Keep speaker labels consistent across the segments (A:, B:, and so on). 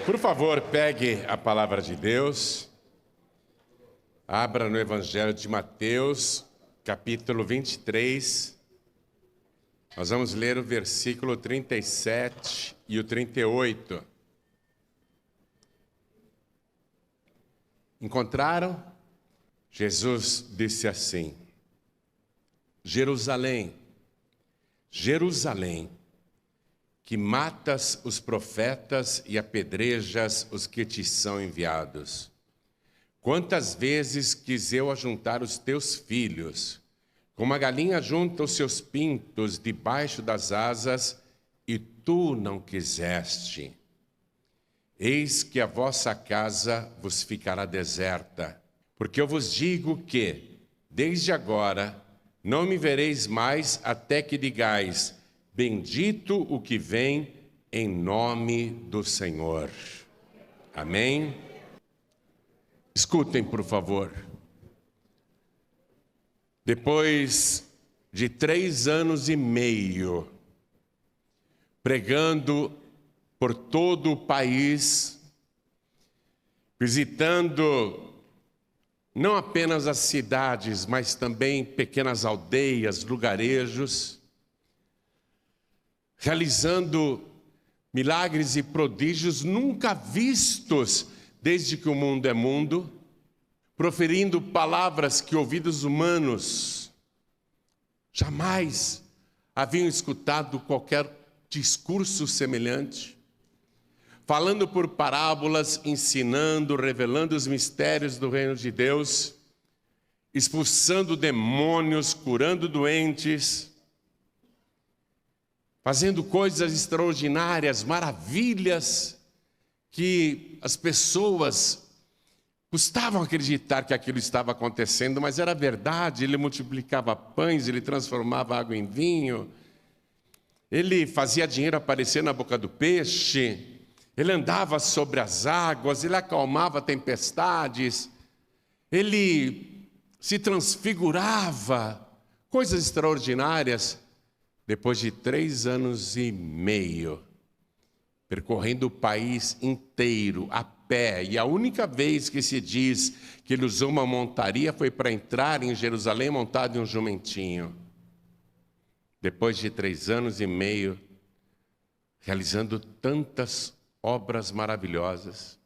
A: Por favor, pegue a palavra de Deus, abra no Evangelho de Mateus, capítulo 23. Nós vamos ler o versículo 37 e o 38. Encontraram? Jesus disse assim: Jerusalém, Jerusalém, que matas os profetas e apedrejas os que te são enviados. Quantas vezes quis eu ajuntar os teus filhos, como a galinha junta os seus pintos debaixo das asas, e tu não quiseste. Eis que a vossa casa vos ficará deserta, porque eu vos digo que, desde agora, não me vereis mais até que digais: bendito o que vem em nome do Senhor. Amém? Escutem, por favor. Depois de 3 anos e meio, pregando por todo o país, visitando não apenas as cidades, mas também pequenas aldeias, lugarejos, realizando milagres e prodígios nunca vistos desde que o mundo é mundo, proferindo palavras que ouvidos humanos jamais haviam escutado qualquer discurso semelhante, falando por parábolas, ensinando, revelando os mistérios do reino de Deus, expulsando demônios, curando doentes, fazendo coisas extraordinárias, maravilhas, que as pessoas custavam acreditar que aquilo estava acontecendo, mas era verdade. Ele multiplicava pães, ele transformava água em vinho, ele fazia dinheiro aparecer na boca do peixe, ele andava sobre as águas, ele acalmava tempestades, ele se transfigurava, coisas extraordinárias. Depois de 3 anos e meio, percorrendo o país inteiro, a pé, e a única vez que se diz que ele usou uma montaria foi para entrar em Jerusalém montado em um jumentinho. Depois de 3 anos e meio, realizando tantas obras maravilhosas,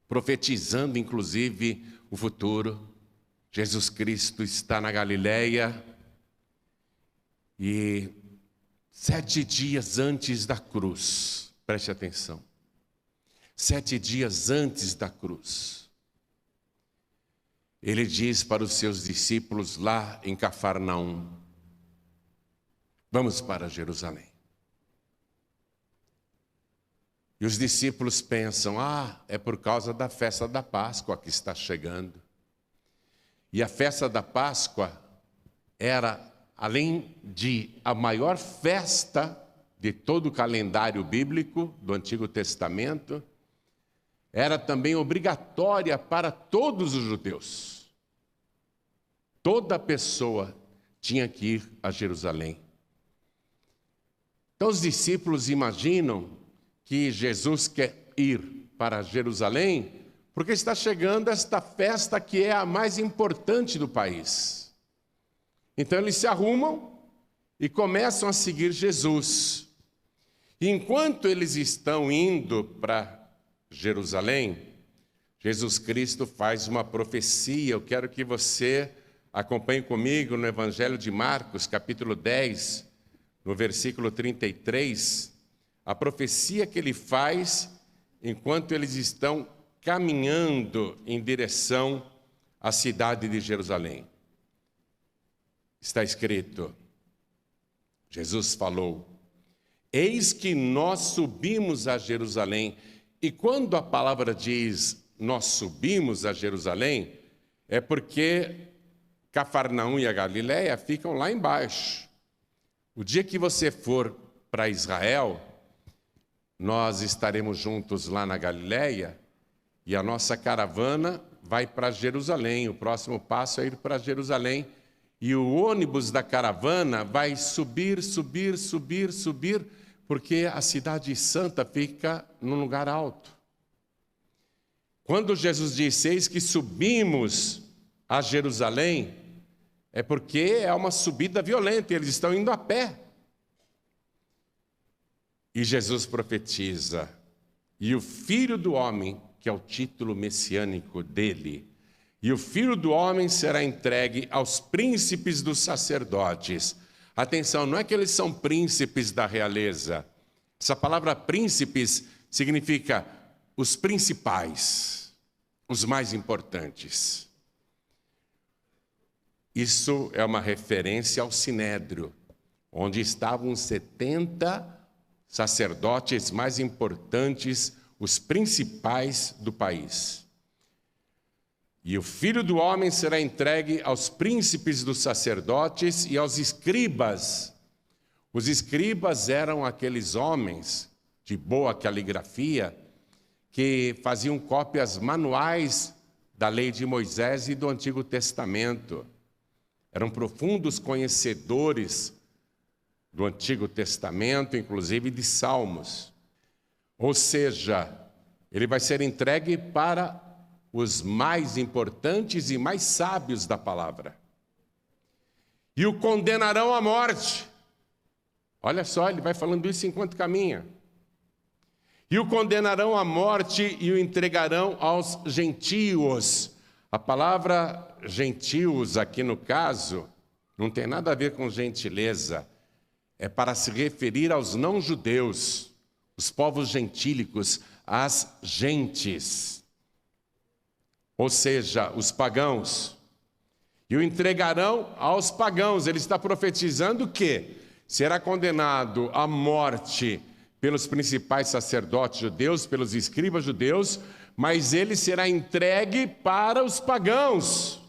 A: profetizando inclusive o futuro. Jesus Cristo está na Galileia, e 7 dias antes da cruz, preste atenção, 7 dias antes da cruz, ele diz para os seus discípulos lá em Cafarnaum: vamos para Jerusalém. E os discípulos pensam: é por causa da festa da Páscoa que está chegando. E a festa da Páscoa era, além de a maior festa de todo o calendário bíblico do Antigo Testamento, era também obrigatória para todos os judeus. Toda pessoa tinha que ir a Jerusalém. Então os discípulos imaginam que Jesus quer ir para Jerusalém porque está chegando esta festa que é a mais importante do país. Então eles se arrumam e começam a seguir Jesus. E enquanto eles estão indo para Jerusalém, Jesus Cristo faz uma profecia. Eu quero que você acompanhe comigo no Evangelho de Marcos, capítulo 10, no versículo 33, a profecia que ele faz enquanto eles estão caminhando em direção à cidade de Jerusalém. Está escrito, Jesus falou: eis que nós subimos a Jerusalém. E quando a palavra diz nós subimos a Jerusalém, é porque Cafarnaum e a Galileia ficam lá embaixo. O dia que você for para Israel, nós estaremos juntos lá na Galileia e a nossa caravana vai para Jerusalém. O próximo passo é ir para Jerusalém. E o ônibus da caravana vai subir, Porque a cidade santa fica num lugar alto. Quando Jesus disse, eis que subimos a Jerusalém, é porque é uma subida violenta, eles estão indo a pé. E Jesus profetiza, e o Filho do Homem, que é o título messiânico dele, e o Filho do Homem será entregue aos príncipes dos sacerdotes. Atenção, não é que eles são príncipes da realeza. Essa palavra príncipes significa os principais, os mais importantes. Isso é uma referência ao Sinédrio, onde estavam os 70 sacerdotes mais importantes, os principais do país. E o Filho do Homem será entregue aos príncipes dos sacerdotes e aos escribas. Os escribas eram aqueles homens de boa caligrafia que faziam cópias manuais da lei de Moisés e do Antigo Testamento. Eram profundos conhecedores do Antigo Testamento, inclusive de Salmos. Ou seja, ele vai ser entregue para os mais importantes e mais sábios da palavra. E o condenarão à morte. Olha só, ele vai falando isso enquanto caminha. E o condenarão à morte e o entregarão aos gentios. A palavra gentios aqui no caso não tem nada a ver com gentileza. É para se referir aos não-judeus, os povos gentílicos, as gentes. Ou seja, os pagãos. E o entregarão aos pagãos. Ele está profetizando que será condenado à morte pelos principais sacerdotes judeus, pelos escribas judeus, mas ele será entregue para os pagãos.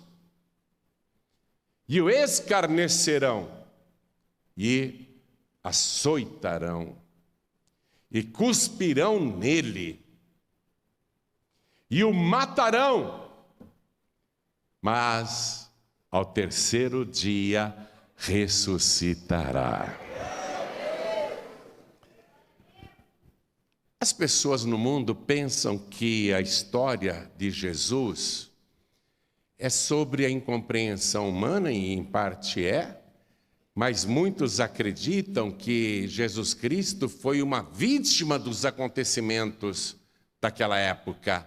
A: E o escarnecerão, e açoitarão, e cuspirão nele, e o matarão, mas ao terceiro dia ressuscitará. As pessoas no mundo pensam que a história de Jesus é sobre a incompreensão humana, e em parte é, mas muitos acreditam que Jesus Cristo foi uma vítima dos acontecimentos daquela época,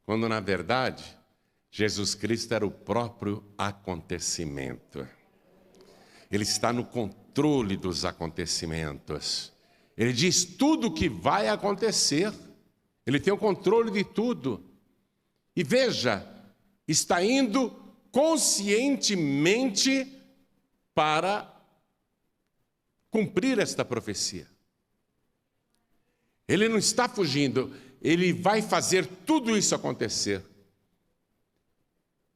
A: quando na verdade Jesus Cristo era o próprio acontecimento. Ele está no controle dos acontecimentos. Ele diz tudo o que vai acontecer. Ele tem o controle de tudo. E veja, está indo conscientemente para cumprir esta profecia. Ele não está fugindo, ele vai fazer tudo isso acontecer.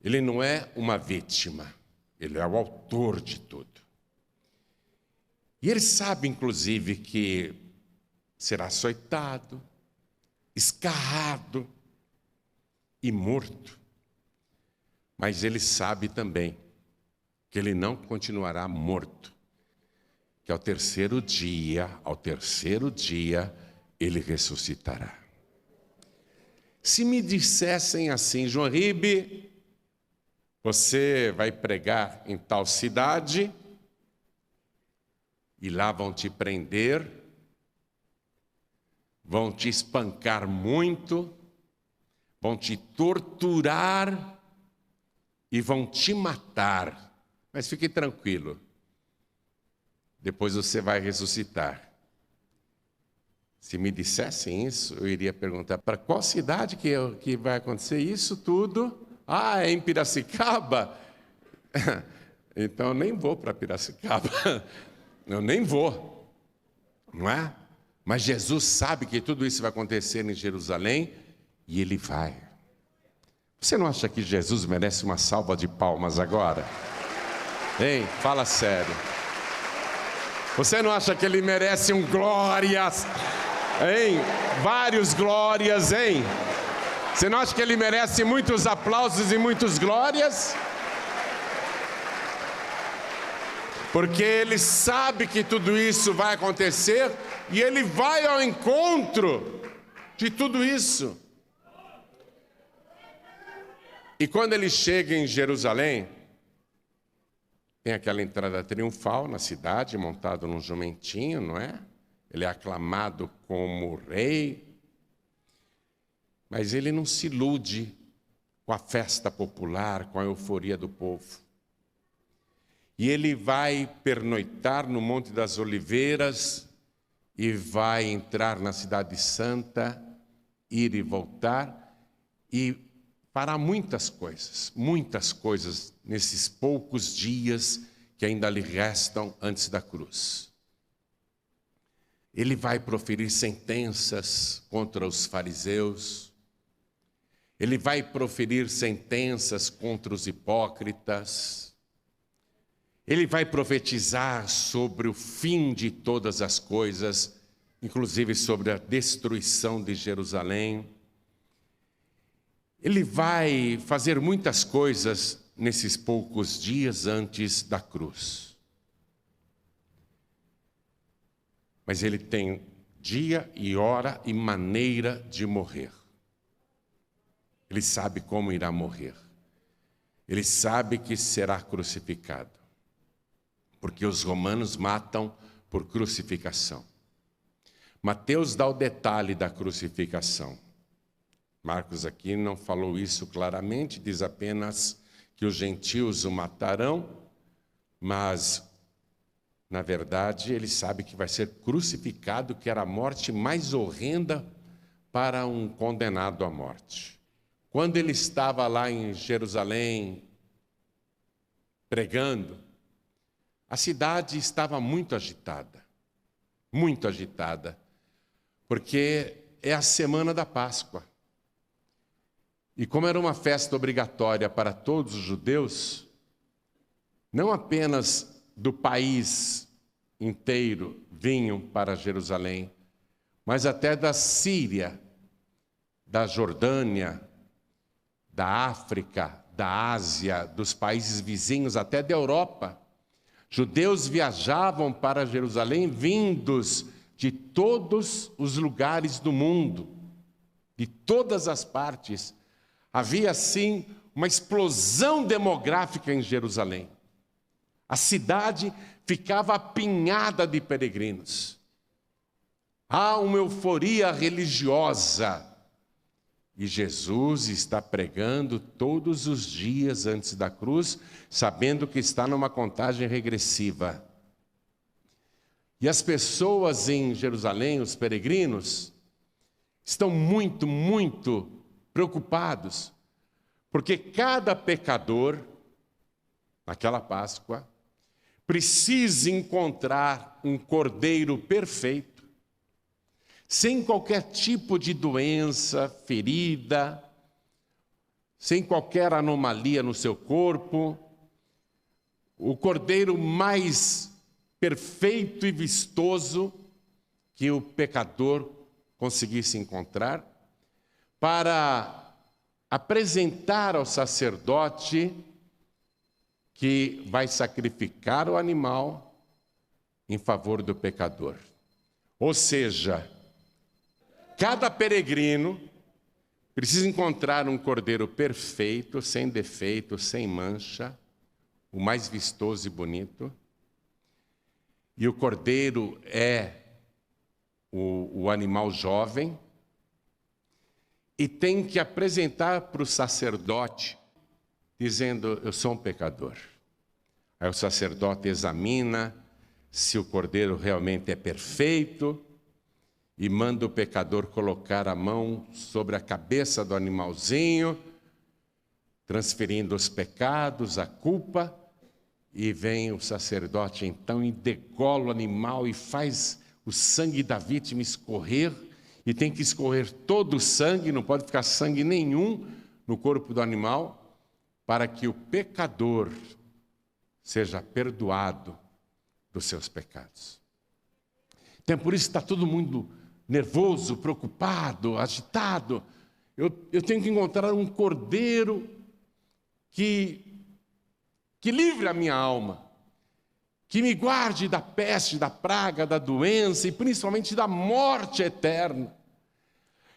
A: Ele não é uma vítima, ele é o autor de tudo. E ele sabe, inclusive, que será açoitado, escarrado e morto. Mas ele sabe também que ele não continuará morto, que ao terceiro dia, ele ressuscitará. Se me dissessem assim, João Ribe, você vai pregar em tal cidade, e lá vão te prender, vão te espancar muito, vão te torturar e vão te matar. Mas fique tranquilo, depois você vai ressuscitar. Se me dissessem isso, eu iria perguntar, para qual cidade que vai acontecer isso tudo? Ah, é em Piracicaba? Então eu nem vou para Piracicaba. Eu nem vou, não é? Mas Jesus sabe que tudo isso vai acontecer em Jerusalém e ele vai. Você não acha que Jesus merece uma salva de palmas agora? Hein? Fala sério. Você não acha que ele merece um glórias? Hein? Vários glórias, hein? Você não acha que ele merece muitos aplausos e muitos glórias? porque ele sabe que tudo isso vai acontecer e ele vai ao encontro de tudo isso. E quando ele chega em Jerusalém, tem aquela entrada triunfal na cidade, montado num jumentinho, não é? Ele é aclamado como rei, mas ele não se ilude com a festa popular, com a euforia do povo. E ele vai pernoitar no Monte das Oliveiras e vai entrar na Cidade Santa, ir e voltar, e fará muitas coisas nesses poucos dias que ainda lhe restam antes da cruz. Ele vai proferir sentenças contra os fariseus, ele vai proferir sentenças contra os hipócritas, ele vai profetizar sobre o fim de todas as coisas, inclusive sobre a destruição de Jerusalém. Ele vai fazer muitas coisas nesses poucos dias antes da cruz. Mas ele tem dia e hora e maneira de morrer. Ele sabe como irá morrer. Ele sabe que será crucificado. Porque os romanos matam por crucificação. Mateus dá o detalhe da crucificação. Marcos aqui não falou isso claramente, diz apenas que os gentios o matarão, mas, na verdade, ele sabe que vai ser crucificado, que era a morte mais horrenda para um condenado à morte. Quando ele estava lá em Jerusalém, pregando, a cidade estava muito agitada, porque é a semana da Páscoa. E como era uma festa obrigatória para todos os judeus, não apenas do país inteiro vinham para Jerusalém, mas até da Síria, da Jordânia, da África, da Ásia, dos países vizinhos, até da Europa. Judeus viajavam para Jerusalém vindos de todos os lugares do mundo, de todas as partes. Havia, assim, uma explosão demográfica em Jerusalém. A cidade ficava apinhada de peregrinos. Há uma euforia religiosa. E Jesus está pregando todos os dias antes da cruz, sabendo que está numa contagem regressiva. E as pessoas em Jerusalém, os peregrinos, estão muito preocupados, porque cada pecador, naquela Páscoa, precisa encontrar um cordeiro perfeito, sem qualquer tipo de doença, ferida, sem qualquer anomalia no seu corpo, o cordeiro mais perfeito e vistoso que o pecador conseguisse encontrar, para apresentar ao sacerdote que vai sacrificar o animal em favor do pecador. Ou seja, cada peregrino precisa encontrar um cordeiro perfeito, sem defeito, sem mancha, o mais vistoso e bonito. E o cordeiro é o animal jovem, e tem que apresentar para o sacerdote, dizendo: eu sou um pecador. Aí o sacerdote examina se o cordeiro realmente é perfeito e manda o pecador colocar a mão sobre a cabeça do animalzinho, transferindo os pecados, a culpa, e vem o sacerdote então e degola o animal e faz o sangue da vítima escorrer, e tem que escorrer todo o sangue, não pode ficar sangue nenhum no corpo do animal, para que o pecador seja perdoado dos seus pecados. Então, por isso está todo mundo nervoso, preocupado, agitado. Eu tenho que encontrar um cordeiro que livre a minha alma, que me guarde da peste, da praga, da doença e principalmente da morte eterna.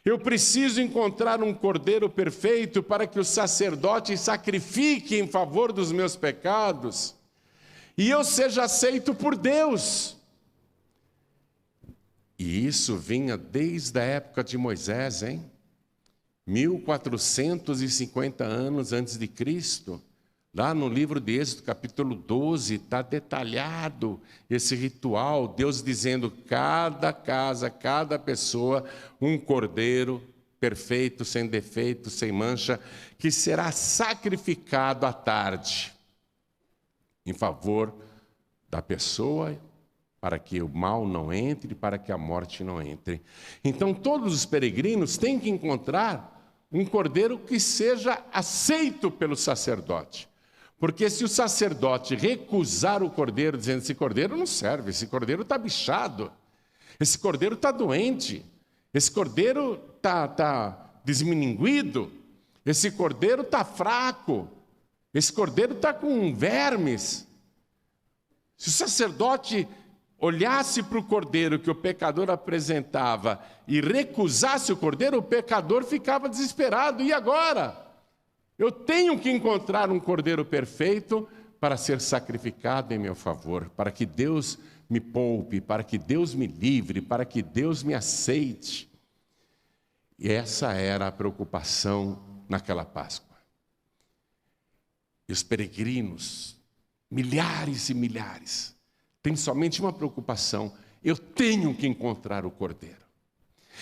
A: Eu preciso encontrar um cordeiro perfeito para que o sacerdote sacrifique em favor dos meus pecados e eu seja aceito por Deus. E isso vinha desde a época de Moisés, 1450 anos antes de Cristo. Lá no livro de Êxodo, capítulo 12, está detalhado esse ritual, Deus dizendo, cada casa, cada pessoa, um cordeiro perfeito, sem defeito, sem mancha, que será sacrificado à tarde, em favor da pessoa, para que o mal não entre, para que a morte não entre. Então, todos os peregrinos têm que encontrar um cordeiro que seja aceito pelo sacerdote. Porque se o sacerdote recusar o cordeiro, dizendo, esse cordeiro não serve, esse cordeiro está bichado, esse cordeiro está doente, esse cordeiro está desmininguido, esse cordeiro está fraco, esse cordeiro está com vermes. Se o sacerdote olhasse para o cordeiro que o pecador apresentava e recusasse o cordeiro, o pecador ficava desesperado. E agora? Eu tenho que encontrar um cordeiro perfeito para ser sacrificado em meu favor, para que Deus me poupe, para que Deus me livre, para que Deus me aceite. E essa era a preocupação naquela Páscoa. E os peregrinos, milhares e milhares, têm somente uma preocupação: eu tenho que encontrar o cordeiro.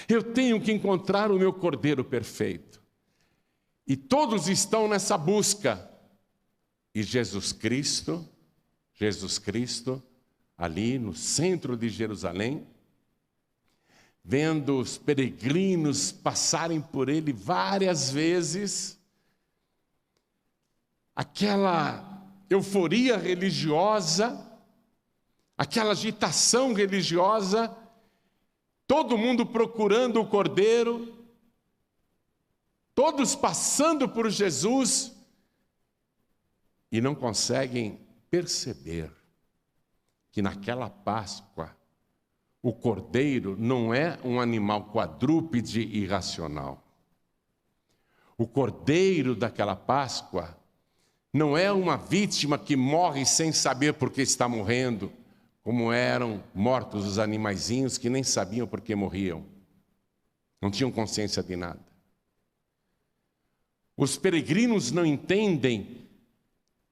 A: Eu tenho que encontrar o meu cordeiro perfeito. E todos estão nessa busca. E Jesus Cristo, ali no centro de Jerusalém, vendo os peregrinos passarem por ele várias vezes, aquela euforia religiosa, aquela agitação religiosa, todo mundo procurando o cordeiro, todos passando por Jesus e não conseguem perceber que naquela Páscoa o cordeiro não é um animal quadrúpede irracional. O cordeiro daquela Páscoa não é uma vítima que morre sem saber por que está morrendo, como eram mortos os animaizinhos que nem sabiam por que morriam. Não tinham consciência de nada. Os peregrinos não entendem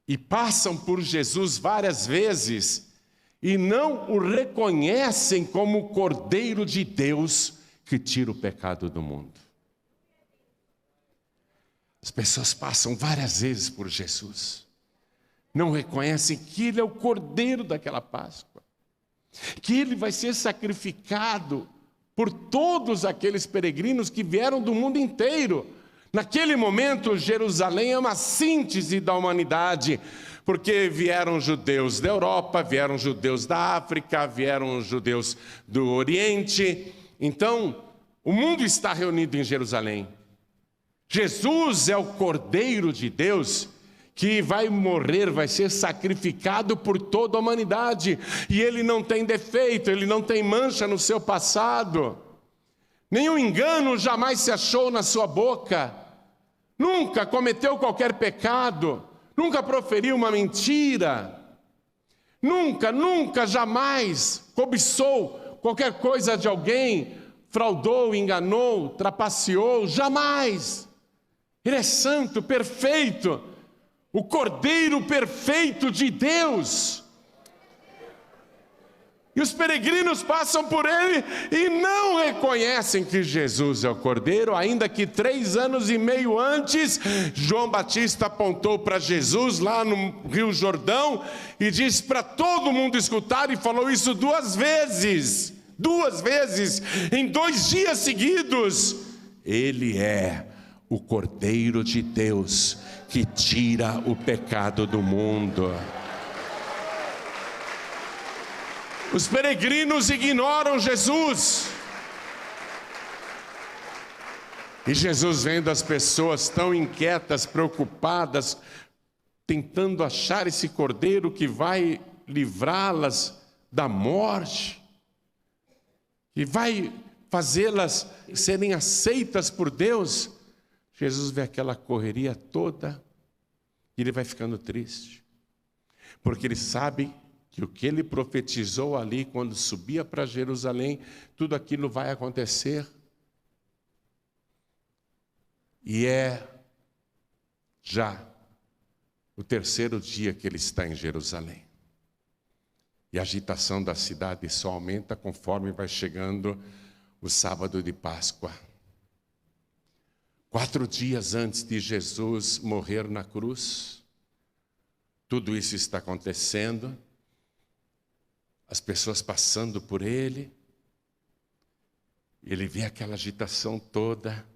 A: e passam por Jesus várias vezes e não o reconhecem como o Cordeiro de Deus que tira o pecado do mundo. As pessoas passam várias vezes por Jesus, não reconhecem que Ele é o Cordeiro daquela Páscoa, que Ele vai ser sacrificado por todos aqueles peregrinos que vieram do mundo inteiro. Naquele momento, Jerusalém é uma síntese da humanidade, porque vieram judeus da Europa, vieram judeus da África, vieram judeus do Oriente. Então, o mundo está reunido em Jerusalém. Jesus é o Cordeiro de Deus que vai morrer, vai ser sacrificado por toda a humanidade. E Ele não tem defeito, Ele não tem mancha no seu passado. Nenhum engano jamais se achou na sua boca. Nunca cometeu qualquer pecado, nunca proferiu uma mentira, nunca, jamais cobiçou qualquer coisa de alguém, fraudou, enganou, trapaceou, jamais. Ele é santo, perfeito, o Cordeiro perfeito de Deus. E os peregrinos passam por ele e não reconhecem que Jesus é o Cordeiro, ainda que 3 anos e meio antes, João Batista apontou para Jesus lá no Rio Jordão e disse para todo mundo escutar, e falou isso 2 vezes, em 2 dias seguidos. Ele é o Cordeiro de Deus que tira o pecado do mundo. Os peregrinos ignoram Jesus. E Jesus, vendo as pessoas tão inquietas, preocupadas, tentando achar esse cordeiro que vai livrá-las da morte, que vai fazê-las serem aceitas por Deus. Jesus vê aquela correria toda e ele vai ficando triste, porque ele sabe que o que ele profetizou ali quando subia para Jerusalém, tudo aquilo vai acontecer. E é já o terceiro dia que ele está em Jerusalém. E a agitação da cidade só aumenta conforme vai chegando o sábado de Páscoa. 4 dias antes de Jesus morrer na cruz, tudo isso está acontecendo, as pessoas passando por ele vê aquela agitação toda,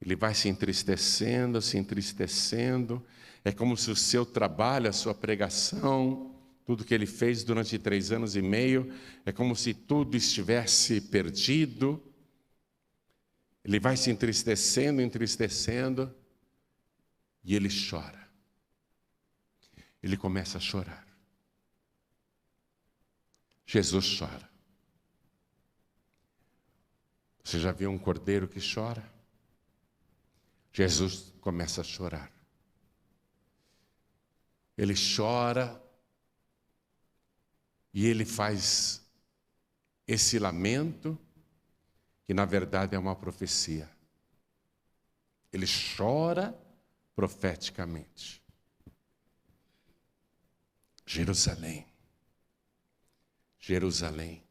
A: ele vai se entristecendo, é como se o seu trabalho, a sua pregação, tudo que ele fez durante 3 anos e meio, é como se tudo estivesse perdido. Ele vai se entristecendo, e ele chora. Ele começa a chorar. Jesus chora. Você já viu um cordeiro que chora? Jesus começa a chorar. Ele chora e ele faz esse lamento, que na verdade é uma profecia. Ele chora profeticamente. Jerusalém, Jerusalém,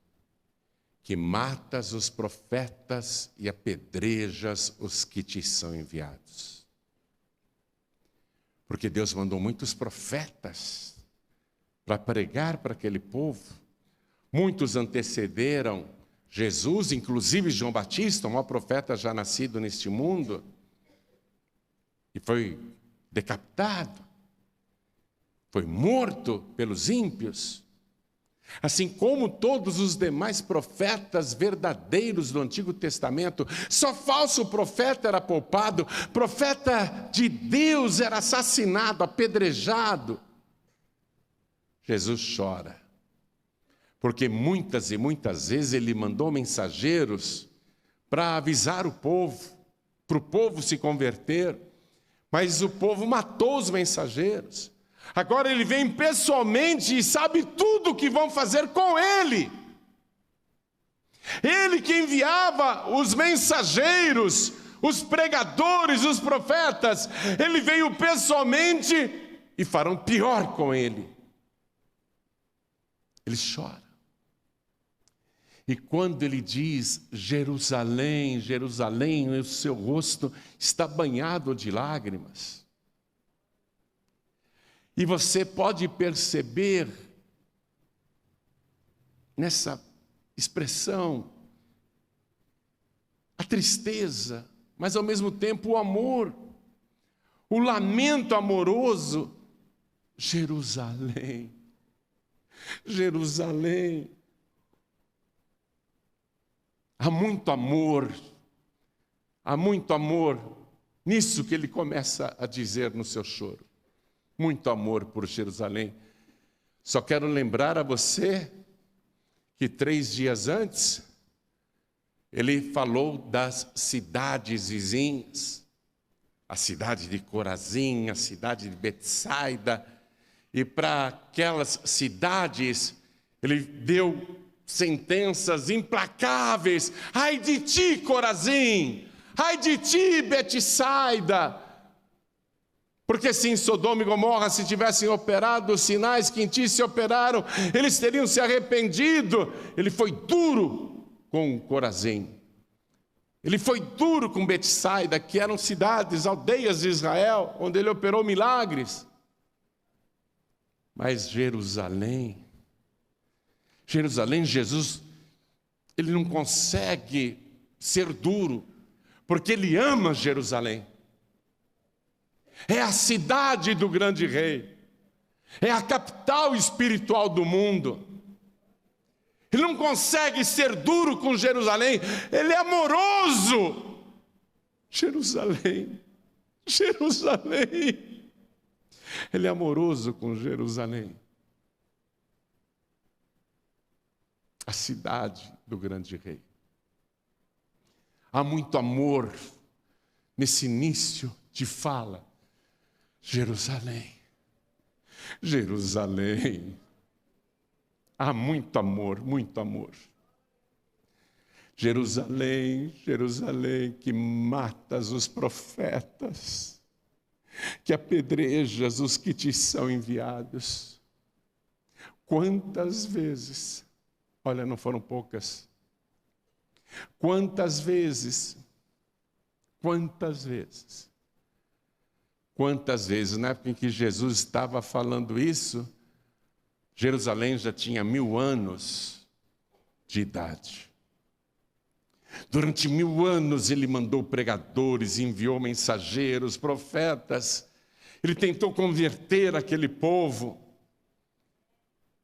A: que matas os profetas e apedrejas os que te são enviados. Porque Deus mandou muitos profetas para pregar para aquele povo. Muitos antecederam Jesus, inclusive João Batista, o maior profeta já nascido neste mundo, e foi decapitado, foi morto pelos ímpios. Assim como todos os demais profetas verdadeiros do Antigo Testamento, só falso profeta era poupado, profeta de Deus era assassinado, apedrejado. Jesus chora, porque muitas e muitas vezes ele mandou mensageiros para avisar o povo, para o povo se converter, mas o povo matou os mensageiros. Agora ele vem pessoalmente e sabe tudo o que vão fazer com ele. Ele que enviava os mensageiros, os pregadores, os profetas, ele veio pessoalmente e farão pior com ele. Ele chora. E quando ele diz, Jerusalém, Jerusalém, o seu rosto está banhado de lágrimas. E você pode perceber nessa expressão a tristeza, mas ao mesmo tempo o amor, o lamento amoroso. Jerusalém, Jerusalém. Há muito amor nisso que ele começa a dizer no seu choro. Muito amor por Jerusalém. Só quero lembrar a você que 3 dias antes, ele falou das cidades vizinhas, a cidade de Corazim, a cidade de Betsaida, e para aquelas cidades, ele deu sentenças implacáveis. Ai de ti, Corazim! Ai de ti, Betsaida! Porque se em Sodoma e Gomorra se tivessem operado os sinais que em ti se operaram, eles teriam se arrependido. Ele foi duro com Corazim. Ele foi duro com Betsaida, que eram cidades, aldeias de Israel, onde ele operou milagres. Mas Jerusalém, Jesus, ele não consegue ser duro, porque ele ama Jerusalém. É a cidade do grande rei, é a capital espiritual do mundo. Ele não consegue ser duro com Jerusalém, ele é amoroso. Jerusalém, Jerusalém, ele é amoroso com Jerusalém. a cidade do grande rei. Há muito amor nesse início de fala. Jerusalém, Jerusalém. Há muito amor, muito amor. Jerusalém, Jerusalém, que matas os profetas, que apedrejas os que te são enviados. Quantas vezes, olha, não foram poucas, quantas vezes, na época em que Jesus estava falando isso, Jerusalém já tinha 1000 anos de idade. Durante 1000 anos ele mandou pregadores, enviou mensageiros, profetas. Ele tentou converter aquele povo.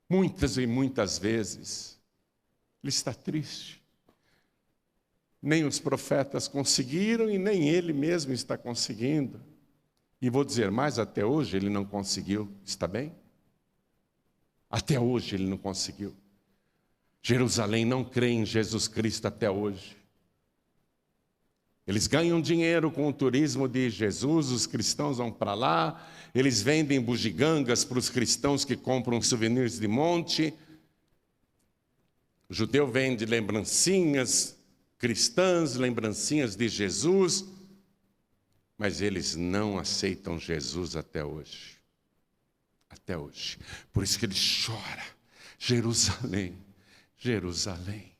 A: Muitas e muitas vezes. Ele está triste. Nem os profetas conseguiram e nem ele mesmo está conseguindo. E vou dizer mais, até hoje ele não conseguiu. Está bem? Até hoje ele não conseguiu. Jerusalém não crê em Jesus Cristo até hoje. Eles ganham dinheiro com o turismo de Jesus, os cristãos vão para lá, eles vendem bugigangas para os cristãos que compram souvenirs de monte. O judeu vende lembrancinhas cristãs, lembrancinhas de Jesus, mas eles não aceitam Jesus até hoje. Até hoje. Por isso que ele chora. Jerusalém, Jerusalém,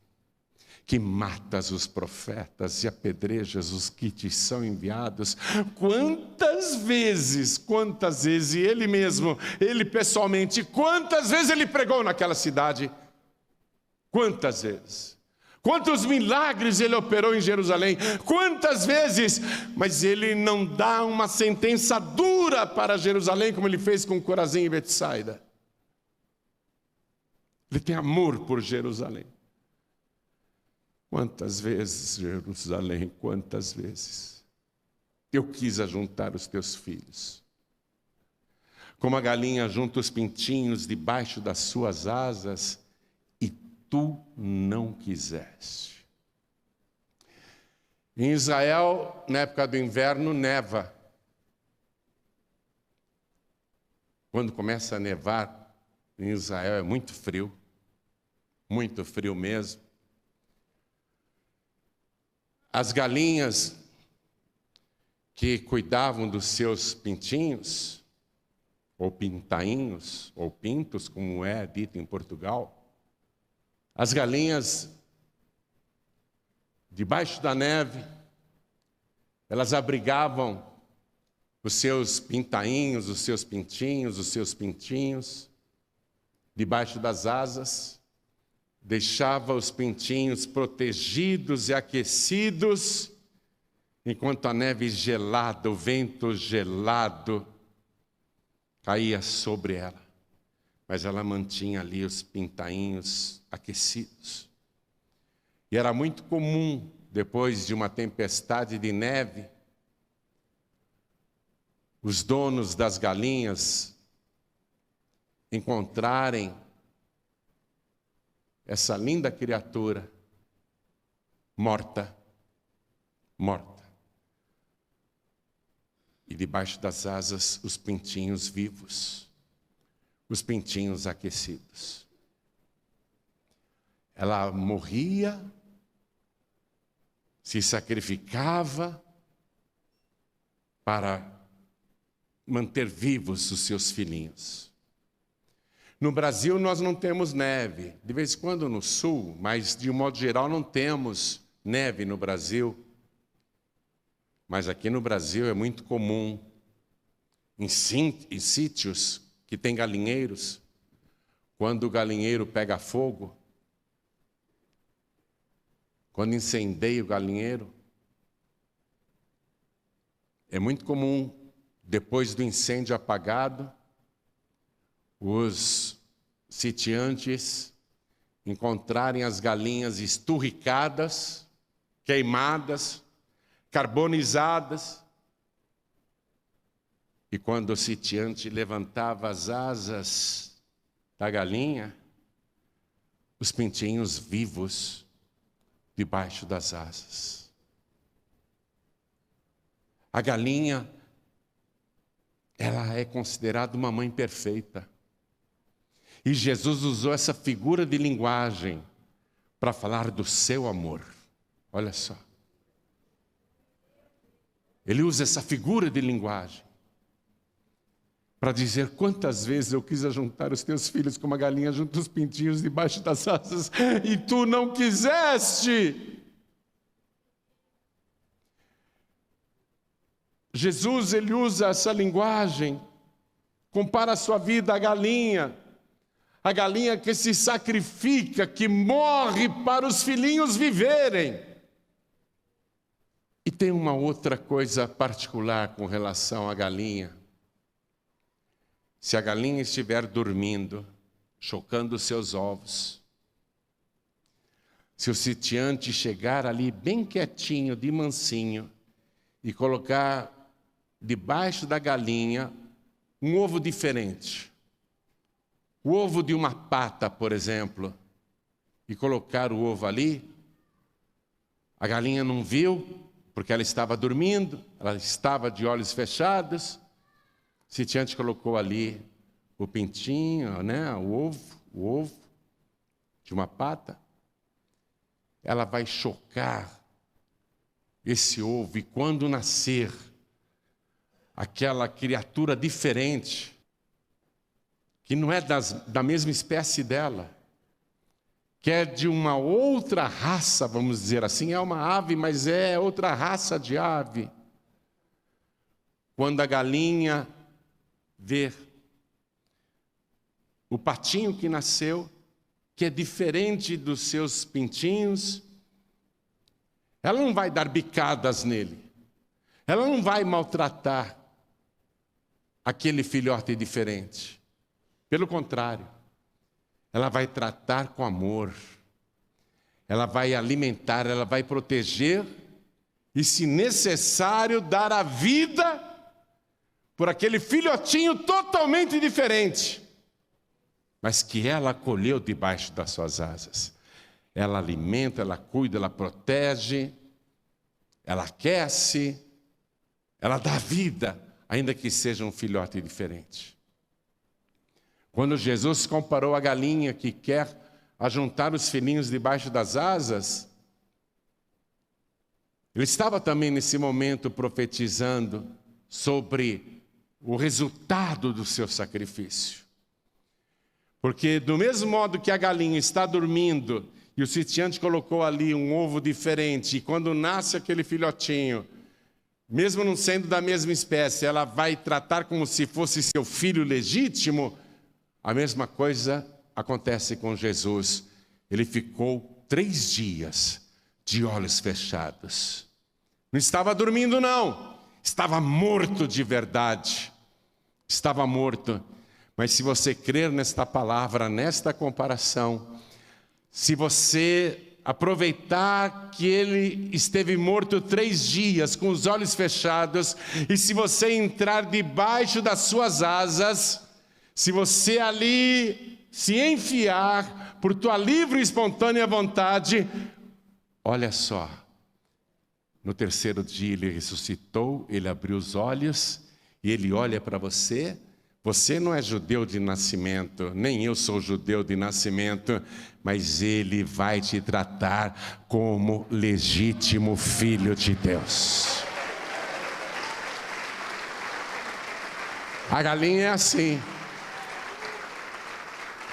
A: que matas os profetas e apedrejas os que te são enviados. Quantas vezes, e ele mesmo, ele pessoalmente, quantas vezes ele pregou naquela cidade? Quantas vezes? Quantos milagres ele operou em Jerusalém? Quantas vezes? Mas ele não dá uma sentença dura para Jerusalém, como ele fez com Corazim e Betsaida. Ele tem amor por Jerusalém. Quantas vezes, Jerusalém, quantas vezes eu quis ajuntar os teus filhos, como a galinha junta os pintinhos debaixo das suas asas, e tu não quiseste. Em Israel, na época do inverno, neva. Quando começa a nevar, em Israel é muito frio mesmo. As galinhas que cuidavam dos seus pintinhos, ou pintainhos, ou pintos, como é dito em Portugal, as galinhas, debaixo da neve, elas abrigavam os seus pintainhos, os seus pintinhos, os seus pintinhos, debaixo das asas, deixava os pintinhos protegidos e aquecidos, enquanto a neve gelada, o vento gelado, caía sobre ela. Mas ela mantinha ali os pintainhos aquecidos. E era muito comum, depois de uma tempestade de neve, os donos das galinhas encontrarem essa linda criatura morta. E debaixo das asas, os pintinhos vivos, os pintinhos aquecidos. Ela morria, se sacrificava para manter vivos os seus filhinhos. No Brasil nós não temos neve, de vez em quando no sul, mas de um modo geral não temos neve no Brasil. Mas aqui no Brasil é muito comum, em sítios que tem galinheiros, quando o galinheiro pega fogo, quando incendeia o galinheiro, é muito comum, depois do incêndio apagado, os sitiantes encontrarem as galinhas esturricadas, queimadas, carbonizadas. E quando o sitiante levantava as asas da galinha, os pintinhos vivos debaixo das asas. A galinha, ela é considerada uma mãe perfeita. E Jesus usou essa figura de linguagem para falar do seu amor. Olha só. Ele usa essa figura de linguagem para dizer quantas vezes eu quis ajuntar os teus filhos como a galinha junta os pintinhos debaixo das asas e tu não quiseste. Jesus, ele usa essa linguagem, compara a sua vida à galinha. A galinha que se sacrifica, que morre para os filhinhos viverem. E tem uma outra coisa particular com relação à galinha. Se a galinha estiver dormindo, chocando os seus ovos, se o sitiante chegar ali bem quietinho, de mansinho, e colocar debaixo da galinha um ovo diferente, o ovo de uma pata, por exemplo, e colocar o ovo ali, a galinha não viu, porque ela estava dormindo, ela estava de olhos fechados, o sitiante colocou ali o pintinho, né, o ovo de uma pata, ela vai chocar esse ovo, e quando nascer aquela criatura diferente, que não é da mesma espécie dela, que é de uma outra raça, vamos dizer assim, é uma ave, mas é outra raça de ave. Quando a galinha vê o patinho que nasceu, que é diferente dos seus pintinhos, ela não vai dar bicadas nele, ela não vai maltratar aquele filhote diferente. Pelo contrário, ela vai tratar com amor, ela vai alimentar, ela vai proteger e, se necessário, dar a vida por aquele filhotinho totalmente diferente, mas que ela acolheu debaixo das suas asas. Ela alimenta, ela cuida, ela protege, ela aquece, ela dá vida, ainda que seja um filhote diferente. Quando Jesus comparou a galinha que quer ajuntar os filhinhos debaixo das asas, ele estava também nesse momento profetizando sobre o resultado do seu sacrifício. Porque do mesmo modo que a galinha está dormindo e o sitiante colocou ali um ovo diferente, e quando nasce aquele filhotinho, mesmo não sendo da mesma espécie, ela vai tratar como se fosse seu filho legítimo, a mesma coisa acontece com Jesus. Ele ficou 3 dias de olhos fechados. Não estava dormindo, não. Estava morto de verdade. Estava morto. Mas se você crer nesta palavra, nesta comparação, se você aproveitar que ele esteve morto 3 dias com os olhos fechados, e se você entrar debaixo das suas asas, se você ali se enfiar por tua livre e espontânea vontade, olha só, no 3º dia ele ressuscitou, ele abriu os olhos e ele olha para você. Você não é judeu de nascimento, nem eu sou judeu de nascimento, mas ele vai te tratar como legítimo filho de Deus. A galinha é assim.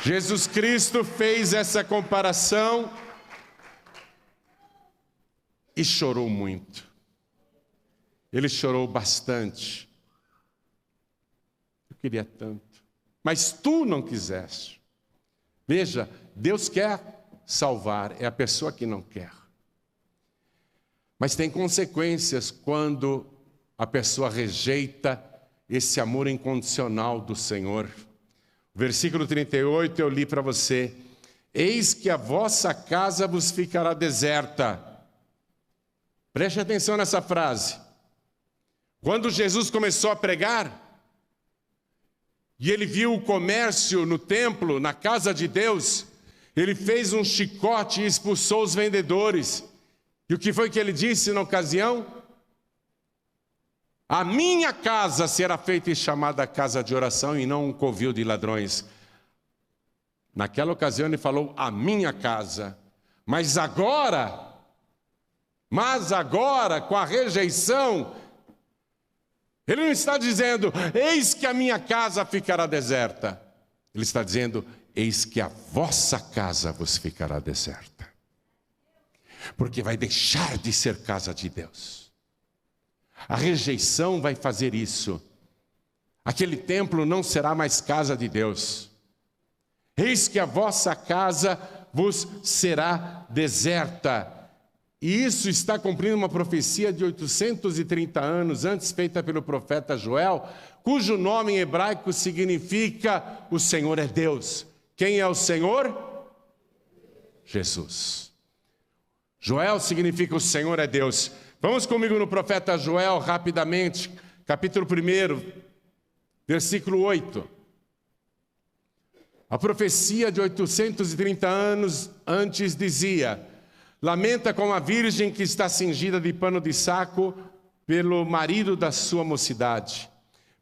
A: Jesus Cristo fez essa comparação e chorou muito. Ele chorou bastante. Eu queria tanto, mas tu não quiseste. Veja, Deus quer salvar, é a pessoa que não quer. Mas tem consequências quando a pessoa rejeita esse amor incondicional do Senhor. Versículo 38 eu li para você: eis que a vossa casa vos ficará deserta. Preste atenção nessa frase. Quando Jesus começou a pregar, e ele viu o comércio no templo, na casa de Deus, Ele fez um chicote e expulsou os vendedores. E o que foi que ele disse na ocasião? A minha casa será feita e chamada casa de oração e não um covil de ladrões. Naquela ocasião ele falou, a minha casa. Mas agora, com a rejeição, ele não está dizendo, eis que a minha casa ficará deserta. Ele está dizendo, eis que a vossa casa vos ficará deserta. Porque vai deixar de ser casa de Deus. A rejeição vai fazer isso. Aquele templo não será mais casa de Deus. Eis que a vossa casa vos será deserta. E isso está cumprindo uma profecia de 830 anos antes, feita pelo profeta Joel, cujo nome em hebraico significa o Senhor é Deus. Quem é o Senhor? Jesus. Joel significa o Senhor é Deus. Vamos comigo no profeta Joel rapidamente, capítulo 1, versículo 8. A profecia de 830 anos antes dizia: lamenta com a virgem que está cingida de pano de saco pelo marido da sua mocidade.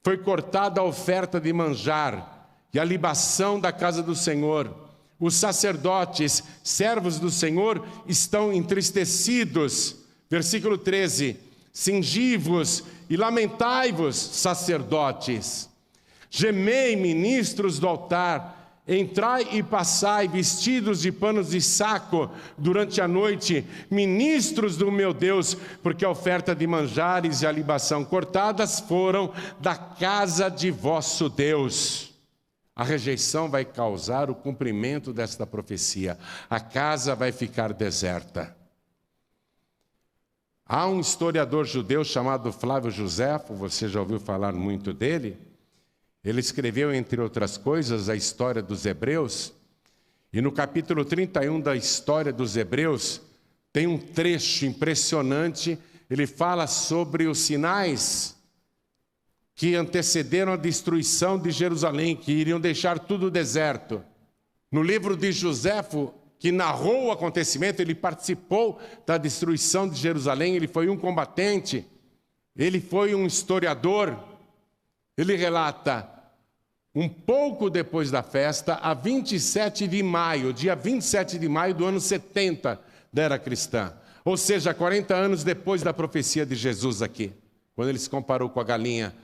A: Foi cortada a oferta de manjar e a libação da casa do Senhor. Os sacerdotes, servos do Senhor, estão entristecidos. Versículo 13: cingi-vos e lamentai-vos, sacerdotes. Gemei, ministros do altar. Entrai e passai vestidos de panos de saco durante a noite, ministros do meu Deus, porque a oferta de manjares e a libação cortadas foram da casa de vosso Deus. A rejeição vai causar o cumprimento desta profecia. A casa vai ficar deserta. Há um historiador judeu chamado Flávio Josefo, você já ouviu falar muito dele? Ele escreveu, entre outras coisas, a história dos Hebreus. E no capítulo 31 da história dos Hebreus, tem um trecho impressionante. Ele fala sobre os sinais que antecederam a destruição de Jerusalém, que iriam deixar tudo deserto. No livro de Josefo, que narrou o acontecimento, ele participou da destruição de Jerusalém, ele foi um combatente, ele foi um historiador. Ele relata: um pouco depois da festa, a 27 de maio, dia 27 de maio do ano 70 da era cristã, ou seja, 40 anos depois da profecia de Jesus aqui, quando ele se comparou com a galinha.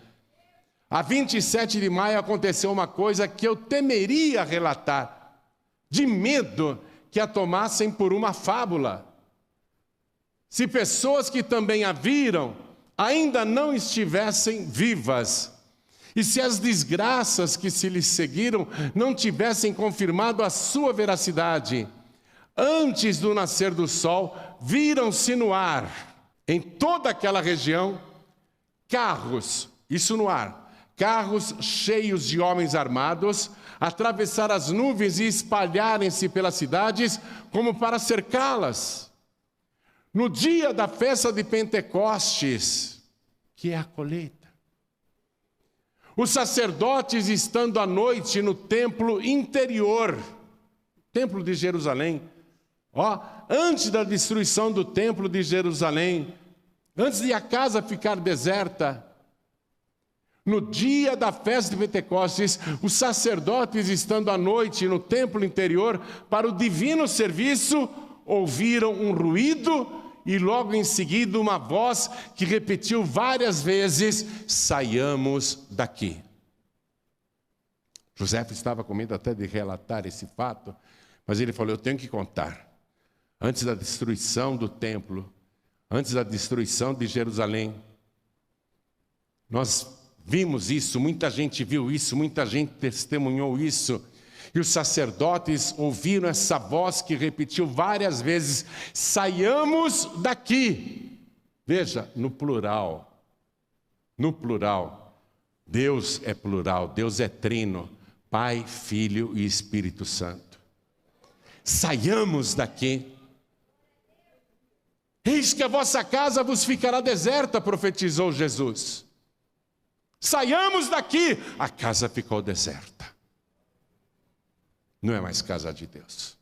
A: A 27 de maio aconteceu uma coisa que eu temeria relatar, de medo que a tomassem por uma fábula. Se pessoas que também a viram ainda não estivessem vivas, e se as desgraças que se lhes seguiram não tivessem confirmado a sua veracidade, antes do nascer do sol, viram-se no ar, em toda aquela região, carros, isso no ar, carros cheios de homens armados, atravessar as nuvens e espalharem-se pelas cidades como para cercá-las. No dia da festa de Pentecostes, que é a colheita, os sacerdotes, estando à noite no templo interior, templo de Jerusalém, antes da destruição do templo de Jerusalém, antes de a casa ficar deserta, no dia da festa de Pentecostes, os sacerdotes, estando à noite no templo interior para o divino serviço, ouviram um ruído e logo em seguida uma voz que repetiu várias vezes: saiamos daqui. José estava com medo até de relatar esse fato, mas ele falou: eu tenho que contar. Antes da destruição do templo, antes da destruição de Jerusalém, nós vimos isso, muita gente viu isso, muita gente testemunhou isso. E os sacerdotes ouviram essa voz que repetiu várias vezes: saiamos daqui. Veja, no plural. No plural. Deus é plural, Deus é trino. Pai, Filho e Espírito Santo. Saiamos daqui. Eis que a vossa casa vos ficará deserta, profetizou Jesus. Saiamos daqui. A casa ficou deserta. Não é mais casa de Deus.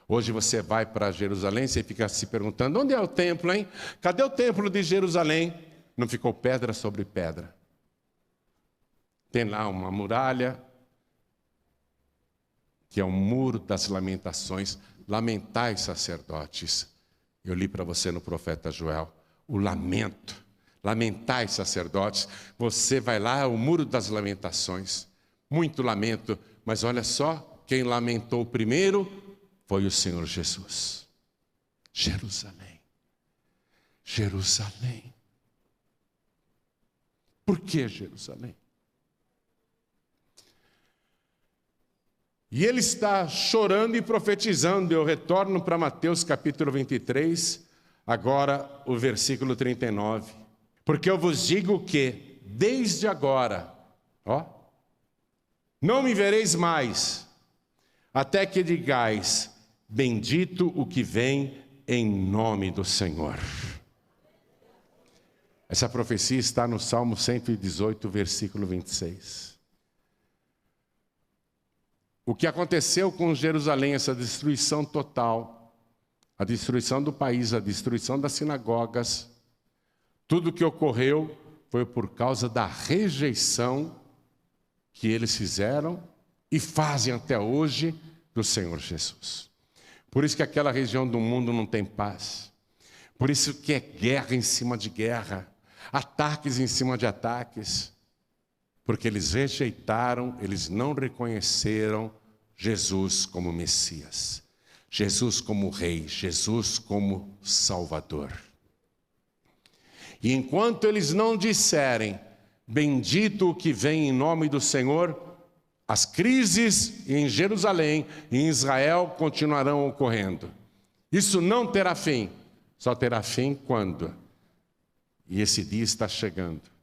A: Hoje você vai para Jerusalém, você fica se perguntando, onde é o templo, hein? Cadê o templo de Jerusalém? Não ficou pedra sobre pedra. Tem lá uma muralha, que é o muro das lamentações. Lamentai, sacerdotes. Eu li para você no profeta Joel, o lamento. Lamentai, sacerdotes. Você vai lá, é o muro das lamentações. Muito lamento, mas olha só, quem lamentou primeiro foi o Senhor Jesus. Jerusalém. Jerusalém. Por que Jerusalém? E ele está chorando e profetizando. Eu retorno para Mateus capítulo 23, agora o versículo 39. Porque eu vos digo que, desde agora, não me vereis mais, até que digais, bendito o que vem em nome do Senhor. Essa profecia está no Salmo 118, versículo 26. O que aconteceu com Jerusalém, essa destruição total, a destruição do país, a destruição das sinagogas, tudo o que ocorreu foi por causa da rejeição que eles fizeram e fazem até hoje do Senhor Jesus. Por isso que aquela região do mundo não tem paz. Por isso que é guerra em cima de guerra, ataques em cima de ataques. Porque eles rejeitaram, eles não reconheceram Jesus como Messias, Jesus como Rei, Jesus como Salvador. E enquanto eles não disserem, bendito o que vem em nome do Senhor, as crises em Jerusalém e em Israel continuarão ocorrendo. Isso não terá fim, só terá fim quando? E esse dia está chegando.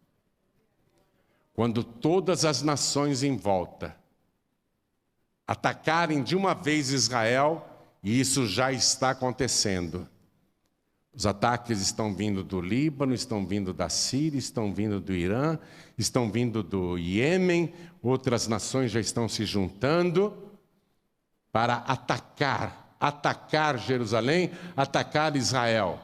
A: Quando todas as nações em volta atacarem de uma vez Israel, e isso já está acontecendo. Os ataques estão vindo do Líbano, estão vindo da Síria, estão vindo do Irã, estão vindo do Iêmen, outras nações já estão se juntando para atacar Jerusalém, atacar Israel.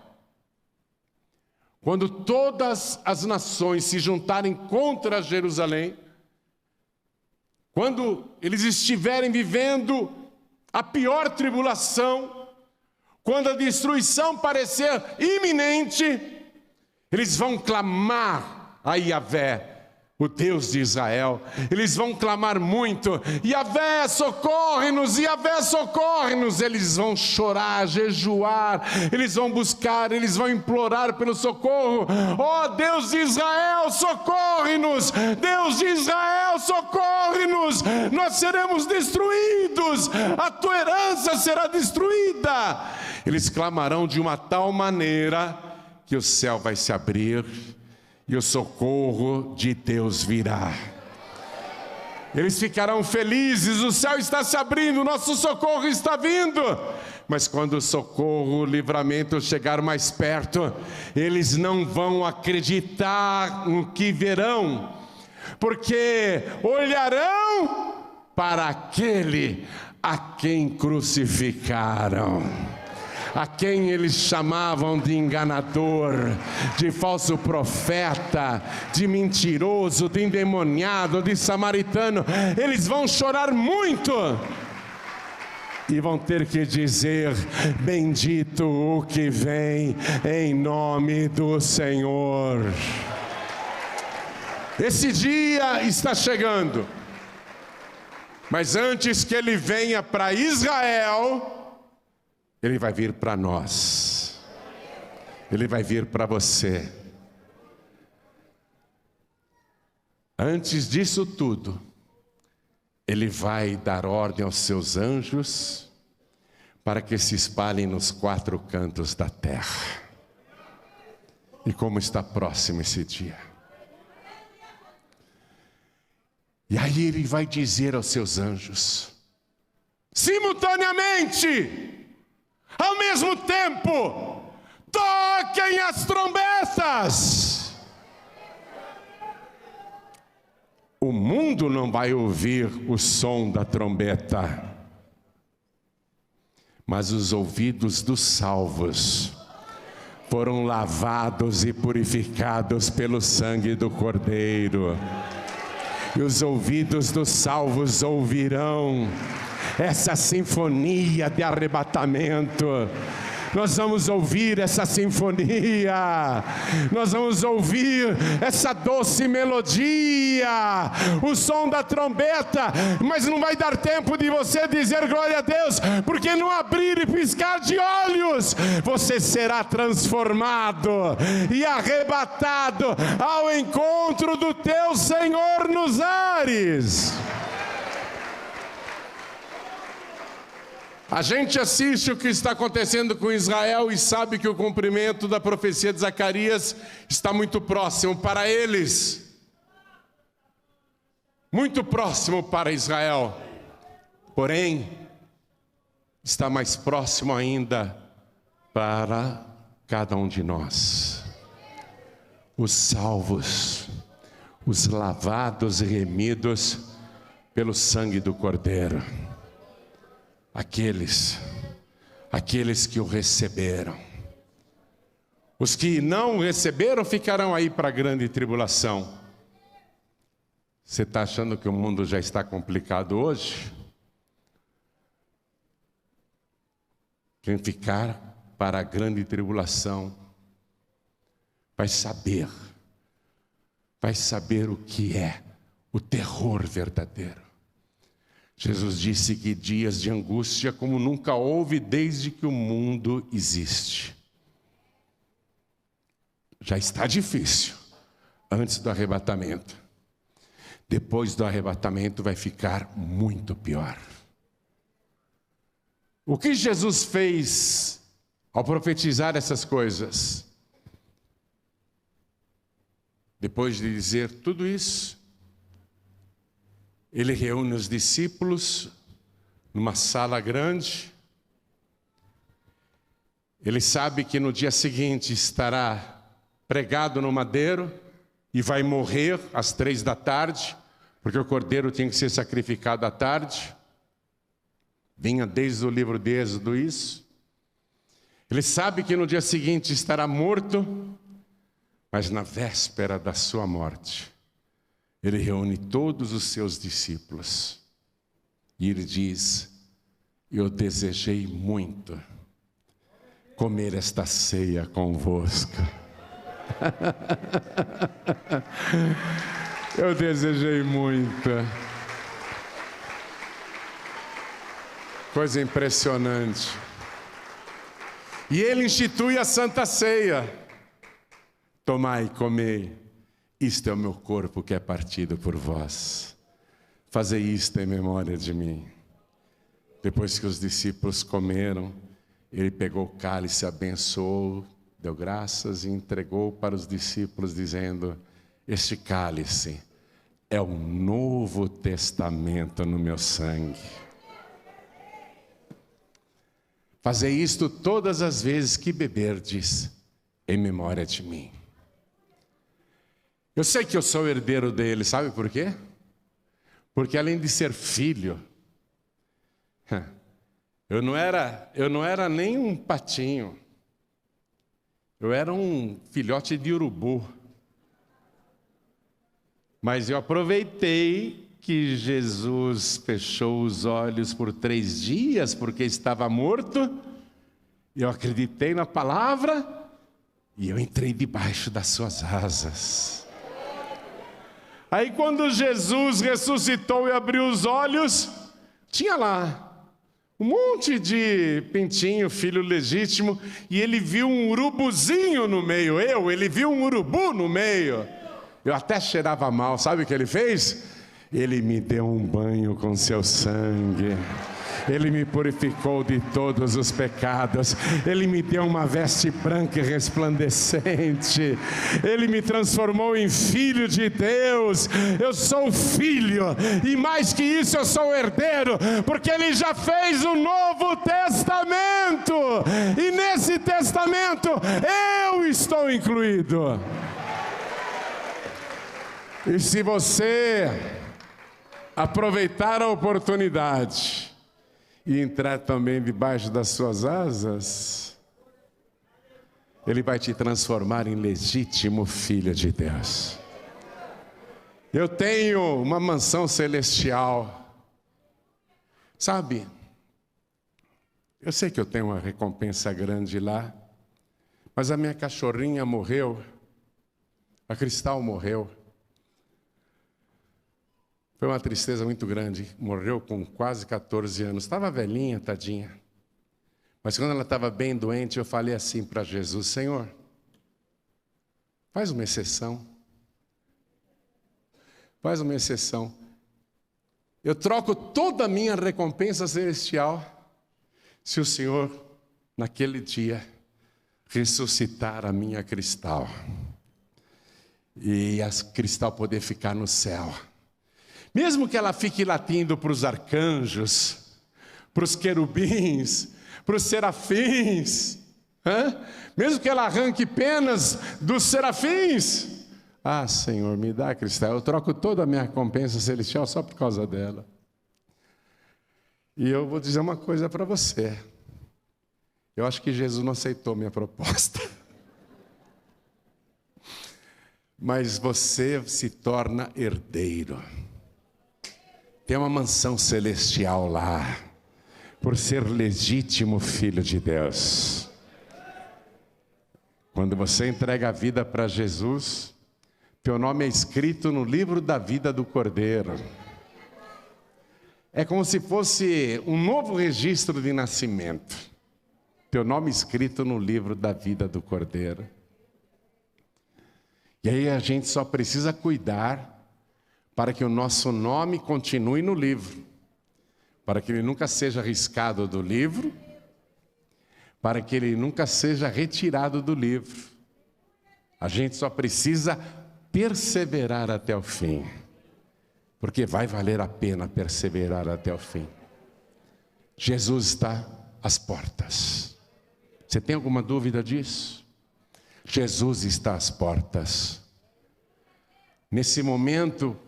A: Quando todas as nações se juntarem contra Jerusalém, quando eles estiverem vivendo a pior tribulação, quando a destruição parecer iminente, eles vão clamar a Yahvé, o Deus de Israel. Eles vão clamar muito, Yahvé, socorre-nos, Yahvé, socorre-nos. Eles vão chorar, jejuar, eles vão buscar, eles vão implorar pelo socorro. Ó Deus de Israel, socorre-nos, Deus de Israel, socorre-nos. Nós seremos destruídos, a tua herança será destruída. Eles clamarão de uma tal maneira que o céu vai se abrir e o socorro de Deus virá. Eles ficarão felizes, o céu está se abrindo, o nosso socorro está vindo. Mas quando o socorro, o livramento chegar mais perto, eles não vão acreditar no que verão, porque olharão para aquele a quem crucificaram, a quem eles chamavam de enganador, de falso profeta, de mentiroso, de endemoniado, de samaritano. Eles vão chorar muito e vão ter que dizer, bendito o que vem em nome do Senhor. Esse dia está chegando, mas antes que ele venha para Israel, ele vai vir para nós. Ele vai vir para você. Antes disso tudo, ele vai dar ordem aos seus anjos para que se espalhem nos 4 cantos da terra. E como está próximo esse dia. E aí ele vai dizer aos seus anjos, simultaneamente, ao mesmo tempo, toquem as trombetas. O mundo não vai ouvir o som da trombeta, mas os ouvidos dos salvos foram lavados e purificados pelo sangue do Cordeiro. E os ouvidos dos salvos ouvirão essa sinfonia de arrebatamento. Nós vamos ouvir essa sinfonia, nós vamos ouvir essa doce melodia, o som da trombeta, mas não vai dar tempo de você dizer glória a Deus, porque no abrir e piscar de olhos, você será transformado e arrebatado ao encontro do teu Senhor nos ares. A gente assiste o que está acontecendo com Israel e sabe que o cumprimento da profecia de Zacarias está muito próximo para eles. Muito próximo para Israel. Porém, está mais próximo ainda para cada um de nós. Os salvos, os lavados e remidos pelo sangue do Cordeiro. Aqueles que o receberam. Os que não receberam ficarão aí para a grande tribulação. Você está achando que o mundo já está complicado hoje? Quem ficar para a grande tribulação vai saber o que é o terror verdadeiro. Jesus disse que dias de angústia como nunca houve desde que o mundo existe. Já está difícil antes do arrebatamento. Depois do arrebatamento vai ficar muito pior. O que Jesus fez ao profetizar essas coisas? Depois de dizer tudo isso, ele reúne os discípulos numa sala grande. Ele sabe que no dia seguinte estará pregado no madeiro e vai morrer às 15h, porque o cordeiro tinha que ser sacrificado à tarde. Vinha desde o livro de Êxodo isso. Ele sabe que no dia seguinte estará morto, mas na véspera da sua morte, ele reúne todos os seus discípulos e ele diz: eu desejei muito comer esta ceia convosco. Eu desejei muito. Coisa impressionante. E ele institui a Santa Ceia. Tomai e comei. Isto é o meu corpo que é partido por vós. Fazei isto em memória de mim. Depois que os discípulos comeram, ele pegou o cálice, abençoou, deu graças e entregou para os discípulos, dizendo: este cálice é o Novo Testamento no meu sangue. Fazei isto todas as vezes que beberdes, em memória de mim. Eu sei que eu sou herdeiro dele, sabe por quê? Porque além de ser filho, eu não era nem um patinho, eu era um filhote de urubu. Mas eu aproveitei que Jesus fechou os olhos por 3 dias, porque estava morto, eu acreditei na palavra, e eu entrei debaixo das suas asas. Aí quando Jesus ressuscitou e abriu os olhos, tinha lá um monte de pintinho, filho legítimo, e ele viu um urubuzinho no meio. Ele viu um urubu no meio. Eu até cheirava mal, sabe o que ele fez? Ele me deu um banho com seu sangue. Ele me purificou de todos os pecados. Ele me deu uma veste branca e resplandecente. Ele me transformou em filho de Deus. Eu sou filho, e mais que isso, eu sou herdeiro, porque Ele já fez o Novo Testamento, e nesse testamento eu estou incluído. E se você aproveitar a oportunidade e entrar também debaixo das suas asas, Ele vai te transformar em legítimo filho de Deus. Eu tenho uma mansão celestial. Sabe, eu sei que eu tenho uma recompensa grande lá, mas a minha cachorrinha morreu, a Cristal morreu. Foi uma tristeza muito grande, morreu com quase 14 anos, estava velhinha, tadinha. Mas quando ela estava bem doente, eu falei assim para Jesus: Senhor, faz uma exceção. Faz uma exceção. Eu troco toda a minha recompensa celestial se o Senhor, naquele dia, ressuscitar a minha Cristal. E a Cristal poder ficar no céu. Mesmo que ela fique latindo para os arcanjos, para os querubins, para os serafins, mesmo que ela arranque penas dos serafins. Ah, Senhor, me dá, Cristal, eu troco toda a minha recompensa celestial só por causa dela. E eu vou dizer uma coisa para você. Eu acho que Jesus não aceitou minha proposta. Mas você se torna herdeiro. Tem uma mansão celestial lá, por ser legítimo filho de Deus. Quando você entrega a vida para Jesus, teu nome é escrito no livro da vida do Cordeiro. É como se fosse um novo registro de nascimento. Teu nome escrito no livro da vida do Cordeiro. E aí a gente só precisa cuidar para que o nosso nome continue no livro, para que ele nunca seja riscado do livro, para que ele nunca seja retirado do livro. A gente só precisa perseverar até o fim, porque vai valer a pena perseverar até o fim. Jesus está às portas. Você tem alguma dúvida disso? Jesus está às portas. Nesse momento,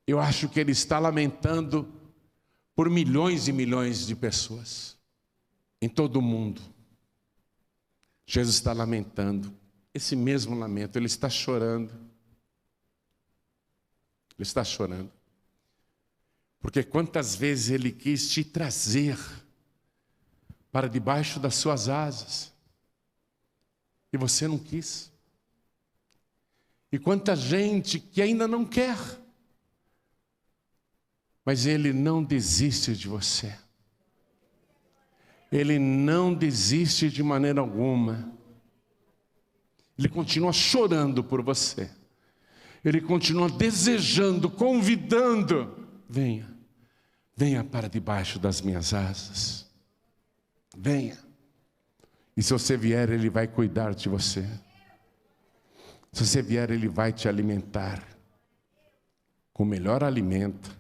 A: eu acho que Ele está lamentando por milhões e milhões de pessoas em todo o mundo. Jesus está lamentando, esse mesmo lamento, Ele está chorando. Ele está chorando. Porque quantas vezes Ele quis te trazer para debaixo das suas asas, e você não quis. E quanta gente que ainda não quer, mas Ele não desiste de você. Ele não desiste de maneira alguma. Ele continua chorando por você. Ele continua desejando, convidando. Venha, venha para debaixo das minhas asas. Venha. E se você vier, Ele vai cuidar de você. Se você vier, Ele vai te alimentar com o melhor alimento.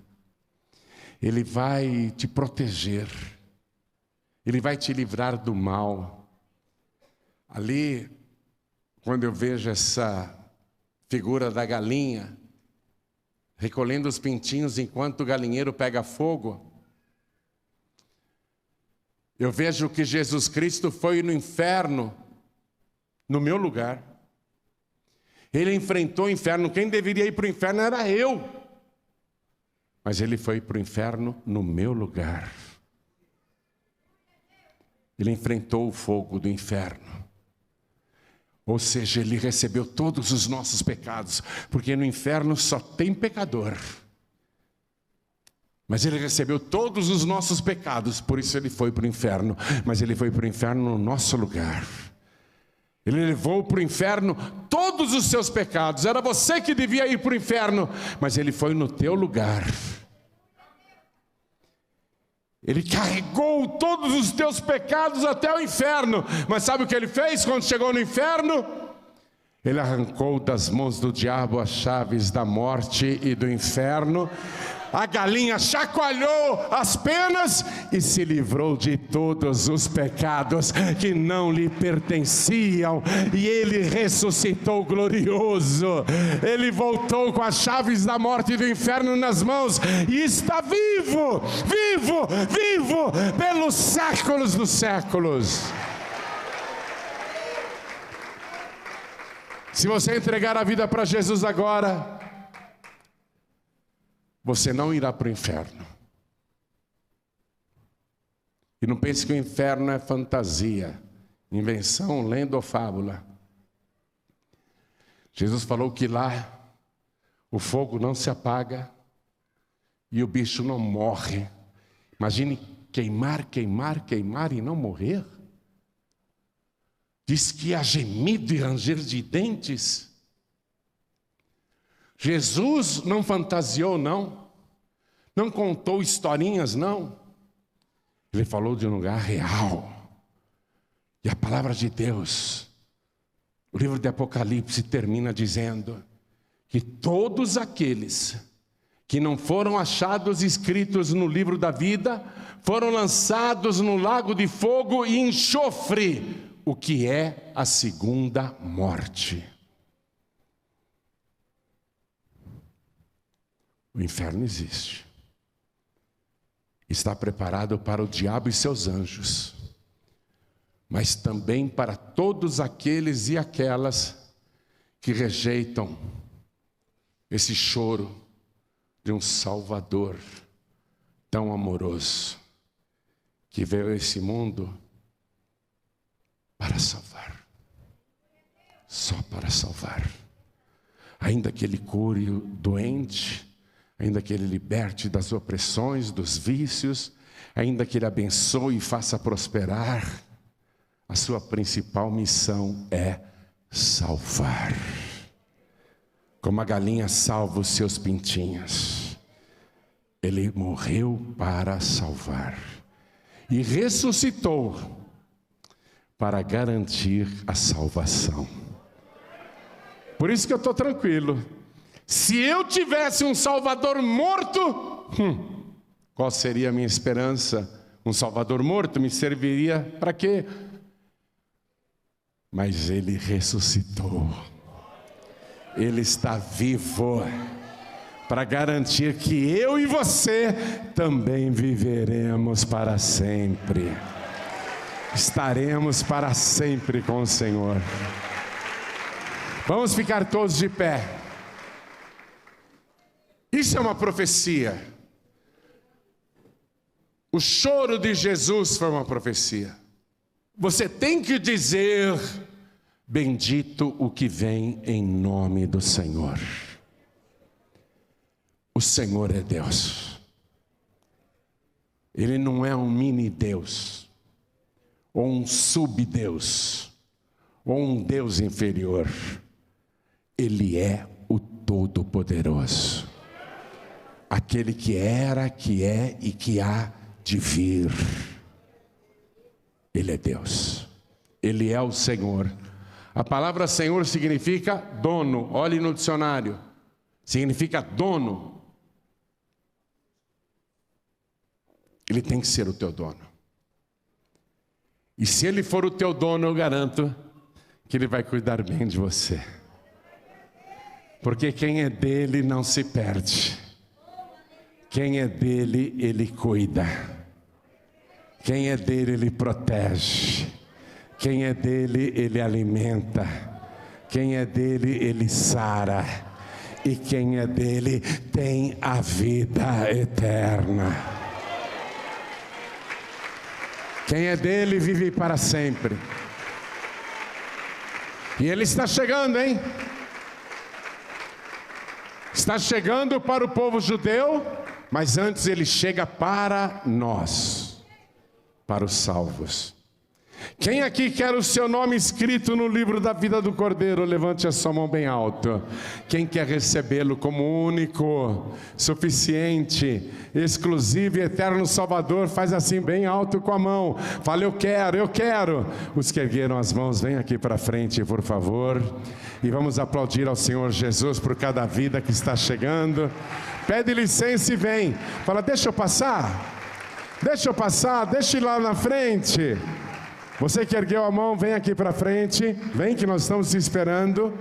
A: Ele vai te proteger. Ele vai te livrar do mal. Ali, quando eu vejo essa figura da galinha recolhendo os pintinhos enquanto o galinheiro pega fogo, eu vejo que Jesus Cristo foi no inferno, no meu lugar. Ele enfrentou o inferno. Quem deveria ir para o inferno era eu. Mas Ele foi para o inferno no meu lugar. Ele enfrentou o fogo do inferno. Ou seja, Ele recebeu todos os nossos pecados, porque no inferno só tem pecador. Mas Ele recebeu todos os nossos pecados, por isso Ele foi para o inferno. Mas Ele foi para o inferno no nosso lugar. Ele levou para o inferno todos os seus pecados. Era você que devia ir para o inferno, mas Ele foi no teu lugar. Ele carregou todos os teus pecados até o inferno. Mas sabe o que Ele fez quando chegou no inferno? Ele arrancou das mãos do diabo as chaves da morte e do inferno. A galinha chacoalhou as penas e se livrou de todos os pecados que não lhe pertenciam. E ele ressuscitou glorioso. Ele voltou com as chaves da morte e do inferno nas mãos. E está vivo, vivo, vivo, pelos séculos dos séculos. Se você entregar a vida para Jesus agora, você não irá para o inferno. E não pense que o inferno é fantasia, invenção, lenda ou fábula. Jesus falou que lá o fogo não se apaga e o bicho não morre. Imagine queimar, queimar, queimar e não morrer. Diz que há gemido e ranger de dentes. Jesus não fantasiou, não contou historinhas, não. Ele falou de um lugar real. E a palavra de Deus, o livro de Apocalipse termina dizendo que todos aqueles que não foram achados escritos no livro da vida, foram lançados no lago de fogo e enxofre, o que é a segunda morte. O inferno existe. Está preparado para o diabo e seus anjos, mas também para todos aqueles e aquelas que rejeitam esse choro de um Salvador tão amoroso, que veio a esse mundo para salvar, só para salvar. Ainda que Ele cure o doente, ainda que Ele liberte das opressões, dos vícios, ainda que Ele abençoe e faça prosperar, a sua principal missão é salvar. Como a galinha salva os seus pintinhos, Ele morreu para salvar e ressuscitou para garantir a salvação. Por isso que eu estou tranquilo. Se eu tivesse um Salvador morto, qual seria a minha esperança? Um Salvador morto me serviria para quê? Mas Ele ressuscitou. Ele está vivo para garantir que eu e você também viveremos para sempre. Estaremos para sempre com o Senhor. Vamos ficar todos de pé. Isso é uma profecia. O choro de Jesus foi uma profecia. Você tem que dizer: bendito o que vem em nome do Senhor. O Senhor é Deus. Ele não é um mini Deus, ou um subdeus, ou um Deus inferior. Ele é o Todo-Poderoso. Aquele que era, que é e que há de vir. Ele é Deus. Ele é o Senhor. A palavra Senhor significa dono. Olhe no dicionário. Significa dono. Ele tem que ser o teu dono. E se Ele for o teu dono, eu garanto que Ele vai cuidar bem de você. Porque quem é dele não se perde. Quem é dele, Ele cuida. Quem é dele, Ele protege. Quem é dele, Ele alimenta. Quem é dele, Ele sara. E quem é dele, tem a vida eterna. Quem é dele, vive para sempre. E Ele está chegando, hein? Está chegando para o povo judeu, mas antes Ele chega para nós, para os salvos. Quem aqui quer o seu nome escrito no livro da vida do Cordeiro? Levante a sua mão bem alto. Quem quer recebê-lo como único, suficiente, exclusivo e eterno Salvador, faz assim bem alto com a mão. Fala, eu quero, eu quero. Os que ergueram as mãos, vem aqui para frente, por favor. E vamos aplaudir ao Senhor Jesus por cada vida que está chegando. Pede licença e vem. Fala, deixa eu passar. Deixa eu ir lá na frente. Você que ergueu a mão, vem aqui para frente. Vem que nós estamos te esperando.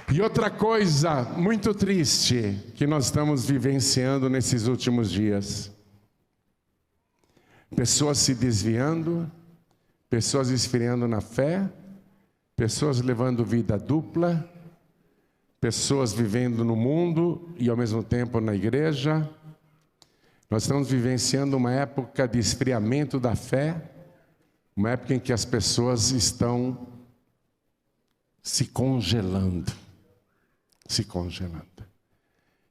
A: E outra coisa muito triste que nós estamos vivenciando nesses últimos dias. Pessoas se desviando, pessoas esfriando na fé, pessoas levando vida dupla, pessoas vivendo no mundo e ao mesmo tempo na igreja. Nós estamos vivenciando uma época de esfriamento da fé, uma época em que as pessoas estão se congelando.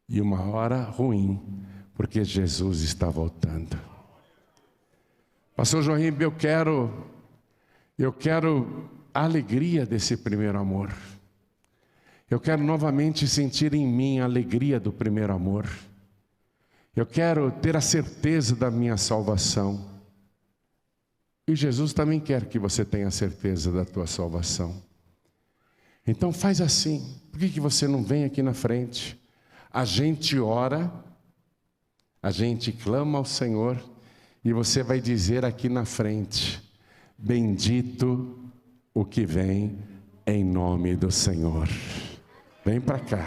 A: E uma hora ruim, porque Jesus está voltando. Pastor Jorim, eu quero a alegria desse primeiro amor. Eu quero novamente sentir em mim a alegria do primeiro amor. Eu quero ter a certeza da minha salvação. E Jesus também quer que você tenha certeza da tua salvação. Então faz assim. Por que você não vem aqui na frente? A gente ora, a gente clama ao Senhor, e você vai dizer aqui na frente: bendito o que vem em nome do Senhor. Vem para cá.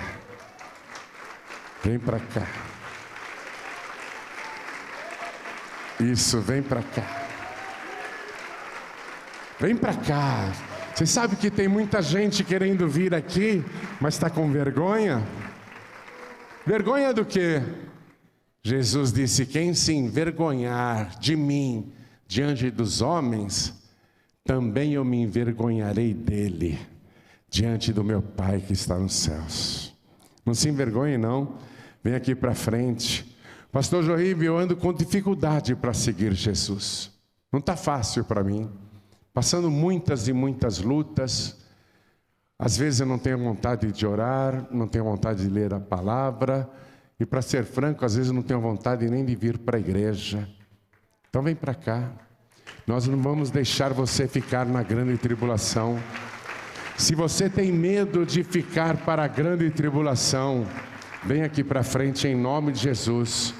A: Vem para cá. Isso, vem para cá. Vem para cá. Você sabe que tem muita gente querendo vir aqui, mas está com vergonha? Vergonha do quê? Jesus disse: quem se envergonhar de mim diante dos homens, também eu me envergonharei dele diante do meu Pai que está nos céus. Não se envergonhe não. Vem aqui para frente. Pastor Jorim, eu ando com dificuldade para seguir Jesus. Não está fácil para mim. Passando muitas e muitas lutas. Às vezes eu não tenho vontade de orar, não tenho vontade de ler a palavra. E para ser franco, às vezes eu não tenho vontade nem de vir para a igreja. Então vem para cá. Nós não vamos deixar você ficar na grande tribulação. Se você tem medo de ficar para a grande tribulação, vem aqui para frente em nome de Jesus.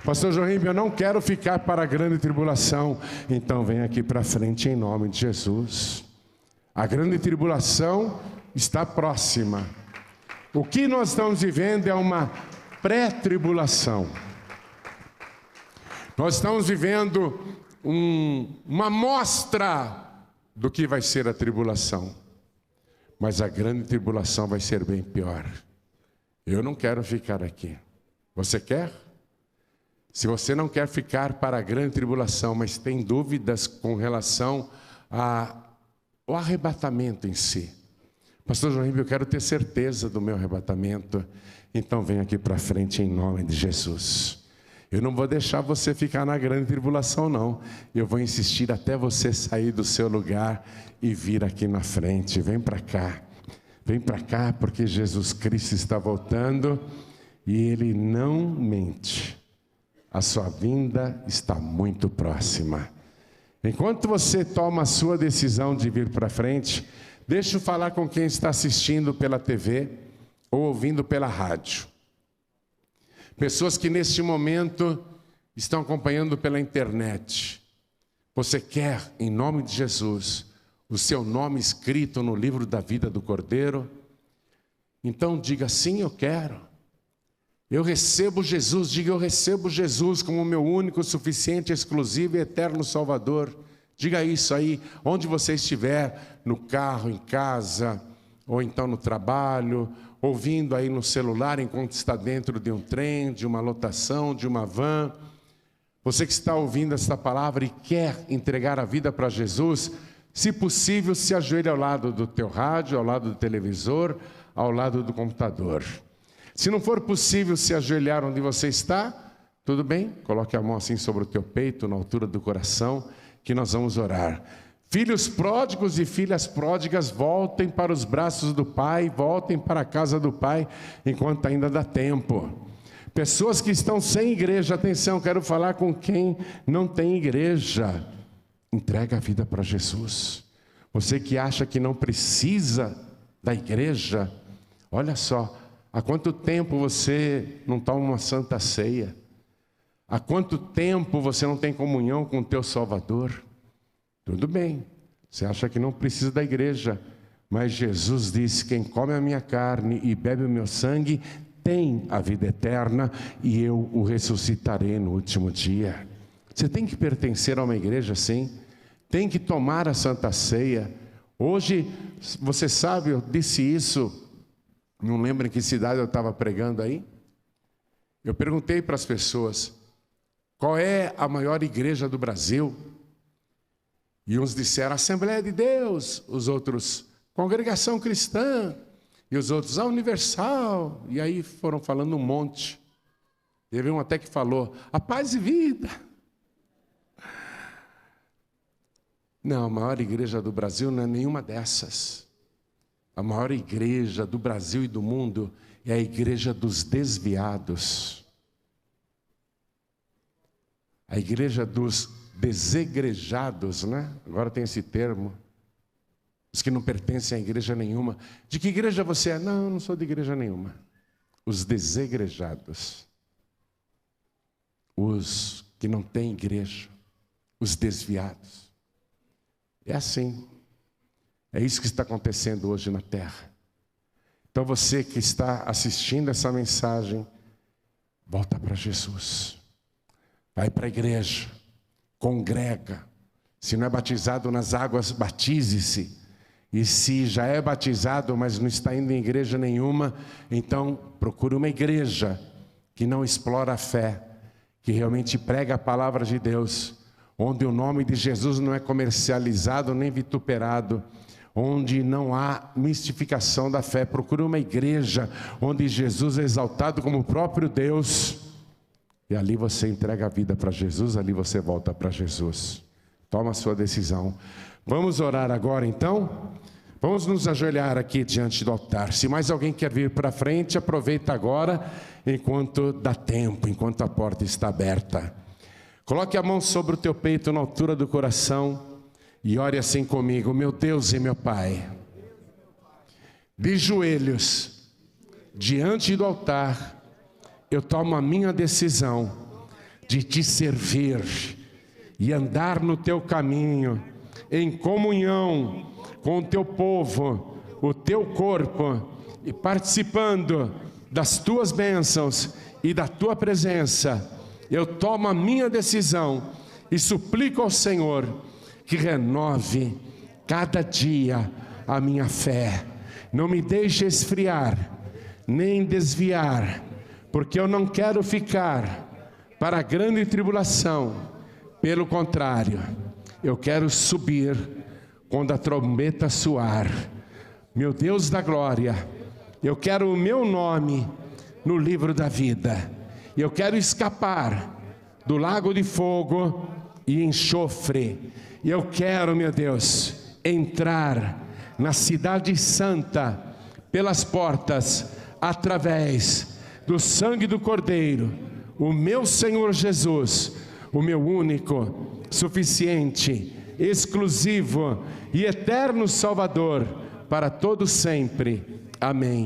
A: Pastor Jorim, eu não quero ficar para a grande tribulação. Então vem aqui para frente em nome de Jesus. A grande tribulação está próxima. O que nós estamos vivendo é uma pré-tribulação. Nós estamos vivendo uma amostra do que vai ser a tribulação. Mas a grande tribulação vai ser bem pior. Eu não quero ficar aqui. Você quer? Se você não quer ficar para a grande tribulação, mas tem dúvidas com relação ao arrebatamento em si. Pastor Jorim, eu quero ter certeza do meu arrebatamento. Então vem aqui para frente em nome de Jesus. Eu não vou deixar você ficar na grande tribulação não. Eu vou insistir até você sair do seu lugar e vir aqui na frente. Vem para cá. Vem para cá porque Jesus Cristo está voltando e Ele não mente. A sua vinda está muito próxima. Enquanto você toma a sua decisão de vir para frente, deixa eu falar com quem está assistindo pela TV ou ouvindo pela rádio. Pessoas que neste momento estão acompanhando pela internet. Você quer, em nome de Jesus, o seu nome escrito no livro da vida do Cordeiro? Então diga: sim, eu quero. Eu recebo Jesus. Diga: eu recebo Jesus como meu único, suficiente, exclusivo e eterno Salvador. Diga isso aí, onde você estiver, no carro, em casa, ou então no trabalho, ouvindo aí no celular enquanto está dentro de um trem, de uma lotação, de uma van. Você que está ouvindo esta palavra e quer entregar a vida para Jesus, se possível, se ajoelhe ao lado do teu rádio, ao lado do televisor, ao lado do computador. Se não for possível se ajoelhar onde você está, tudo bem, coloque a mão assim sobre o teu peito, na altura do coração, que nós vamos orar. Filhos pródigos e filhas pródigas, voltem para os braços do Pai, voltem para a casa do Pai, enquanto ainda dá tempo. Pessoas que estão sem igreja, atenção, quero falar com quem não tem igreja. Entrega a vida para Jesus. Você que acha que não precisa da igreja, olha só, há quanto tempo você não toma uma santa ceia? Há quanto tempo você não tem comunhão com o teu Salvador? Tudo bem, você acha que não precisa da igreja, mas Jesus disse: quem come a minha carne e bebe o meu sangue tem a vida eterna, e eu o ressuscitarei no último dia. Você tem que pertencer a uma igreja, sim, tem que tomar a Santa Ceia. Hoje, você sabe, eu disse isso, não lembro em que cidade eu estava pregando aí. Eu perguntei para as pessoas: qual é a maior igreja do Brasil? E uns disseram Assembleia de Deus, os outros Congregação Cristã, e os outros a Universal. E aí foram falando um monte. Teve um até que falou a Paz e Vida. Não, a maior igreja do Brasil não é nenhuma dessas. A maior igreja do Brasil e do mundo é a igreja dos desviados. A igreja dos desegrejados, né? Agora tem esse termo. Os que não pertencem a igreja nenhuma. De que igreja você é? Não, eu não sou de igreja nenhuma. Os desegrejados. Os que não têm igreja. Os desviados. É assim. É isso que está acontecendo hoje na terra. Então você que está assistindo essa mensagem, volta para Jesus. Vai para a igreja. Congrega. Se não é batizado nas águas, batize-se. E se já é batizado, mas não está indo em igreja nenhuma, então procure uma igreja que não explora a fé, que realmente prega a palavra de Deus, onde o nome de Jesus não é comercializado nem vituperado, onde não há mistificação da fé. Procure uma igreja onde Jesus é exaltado como o próprio Deus. E ali você entrega a vida para Jesus, ali você volta para Jesus. Toma a sua decisão. Vamos orar agora então? Vamos nos ajoelhar aqui diante do altar. Se mais alguém quer vir para frente, aproveita agora, enquanto dá tempo, enquanto a porta está aberta. Coloque a mão sobre o teu peito na altura do coração e ore assim comigo: meu Deus e meu Pai, de joelhos, diante do altar, eu tomo a minha decisão de te servir e andar no teu caminho, em comunhão com o teu povo, o teu corpo, e participando das tuas bênçãos e da tua presença. Eu tomo a minha decisão e suplico ao Senhor que renove cada dia a minha fé. Não me deixe esfriar, nem desviar, porque eu não quero ficar para a grande tribulação. Pelo contrário, eu quero subir quando a trombeta soar. Meu Deus da glória, eu quero o meu nome no livro da vida. Eu quero escapar do lago de fogo e enxofre. Eu quero, meu Deus, entrar na cidade santa pelas portas, através do sangue do Cordeiro, o meu Senhor Jesus, o meu único, suficiente, exclusivo e eterno Salvador, para todo sempre. Amém.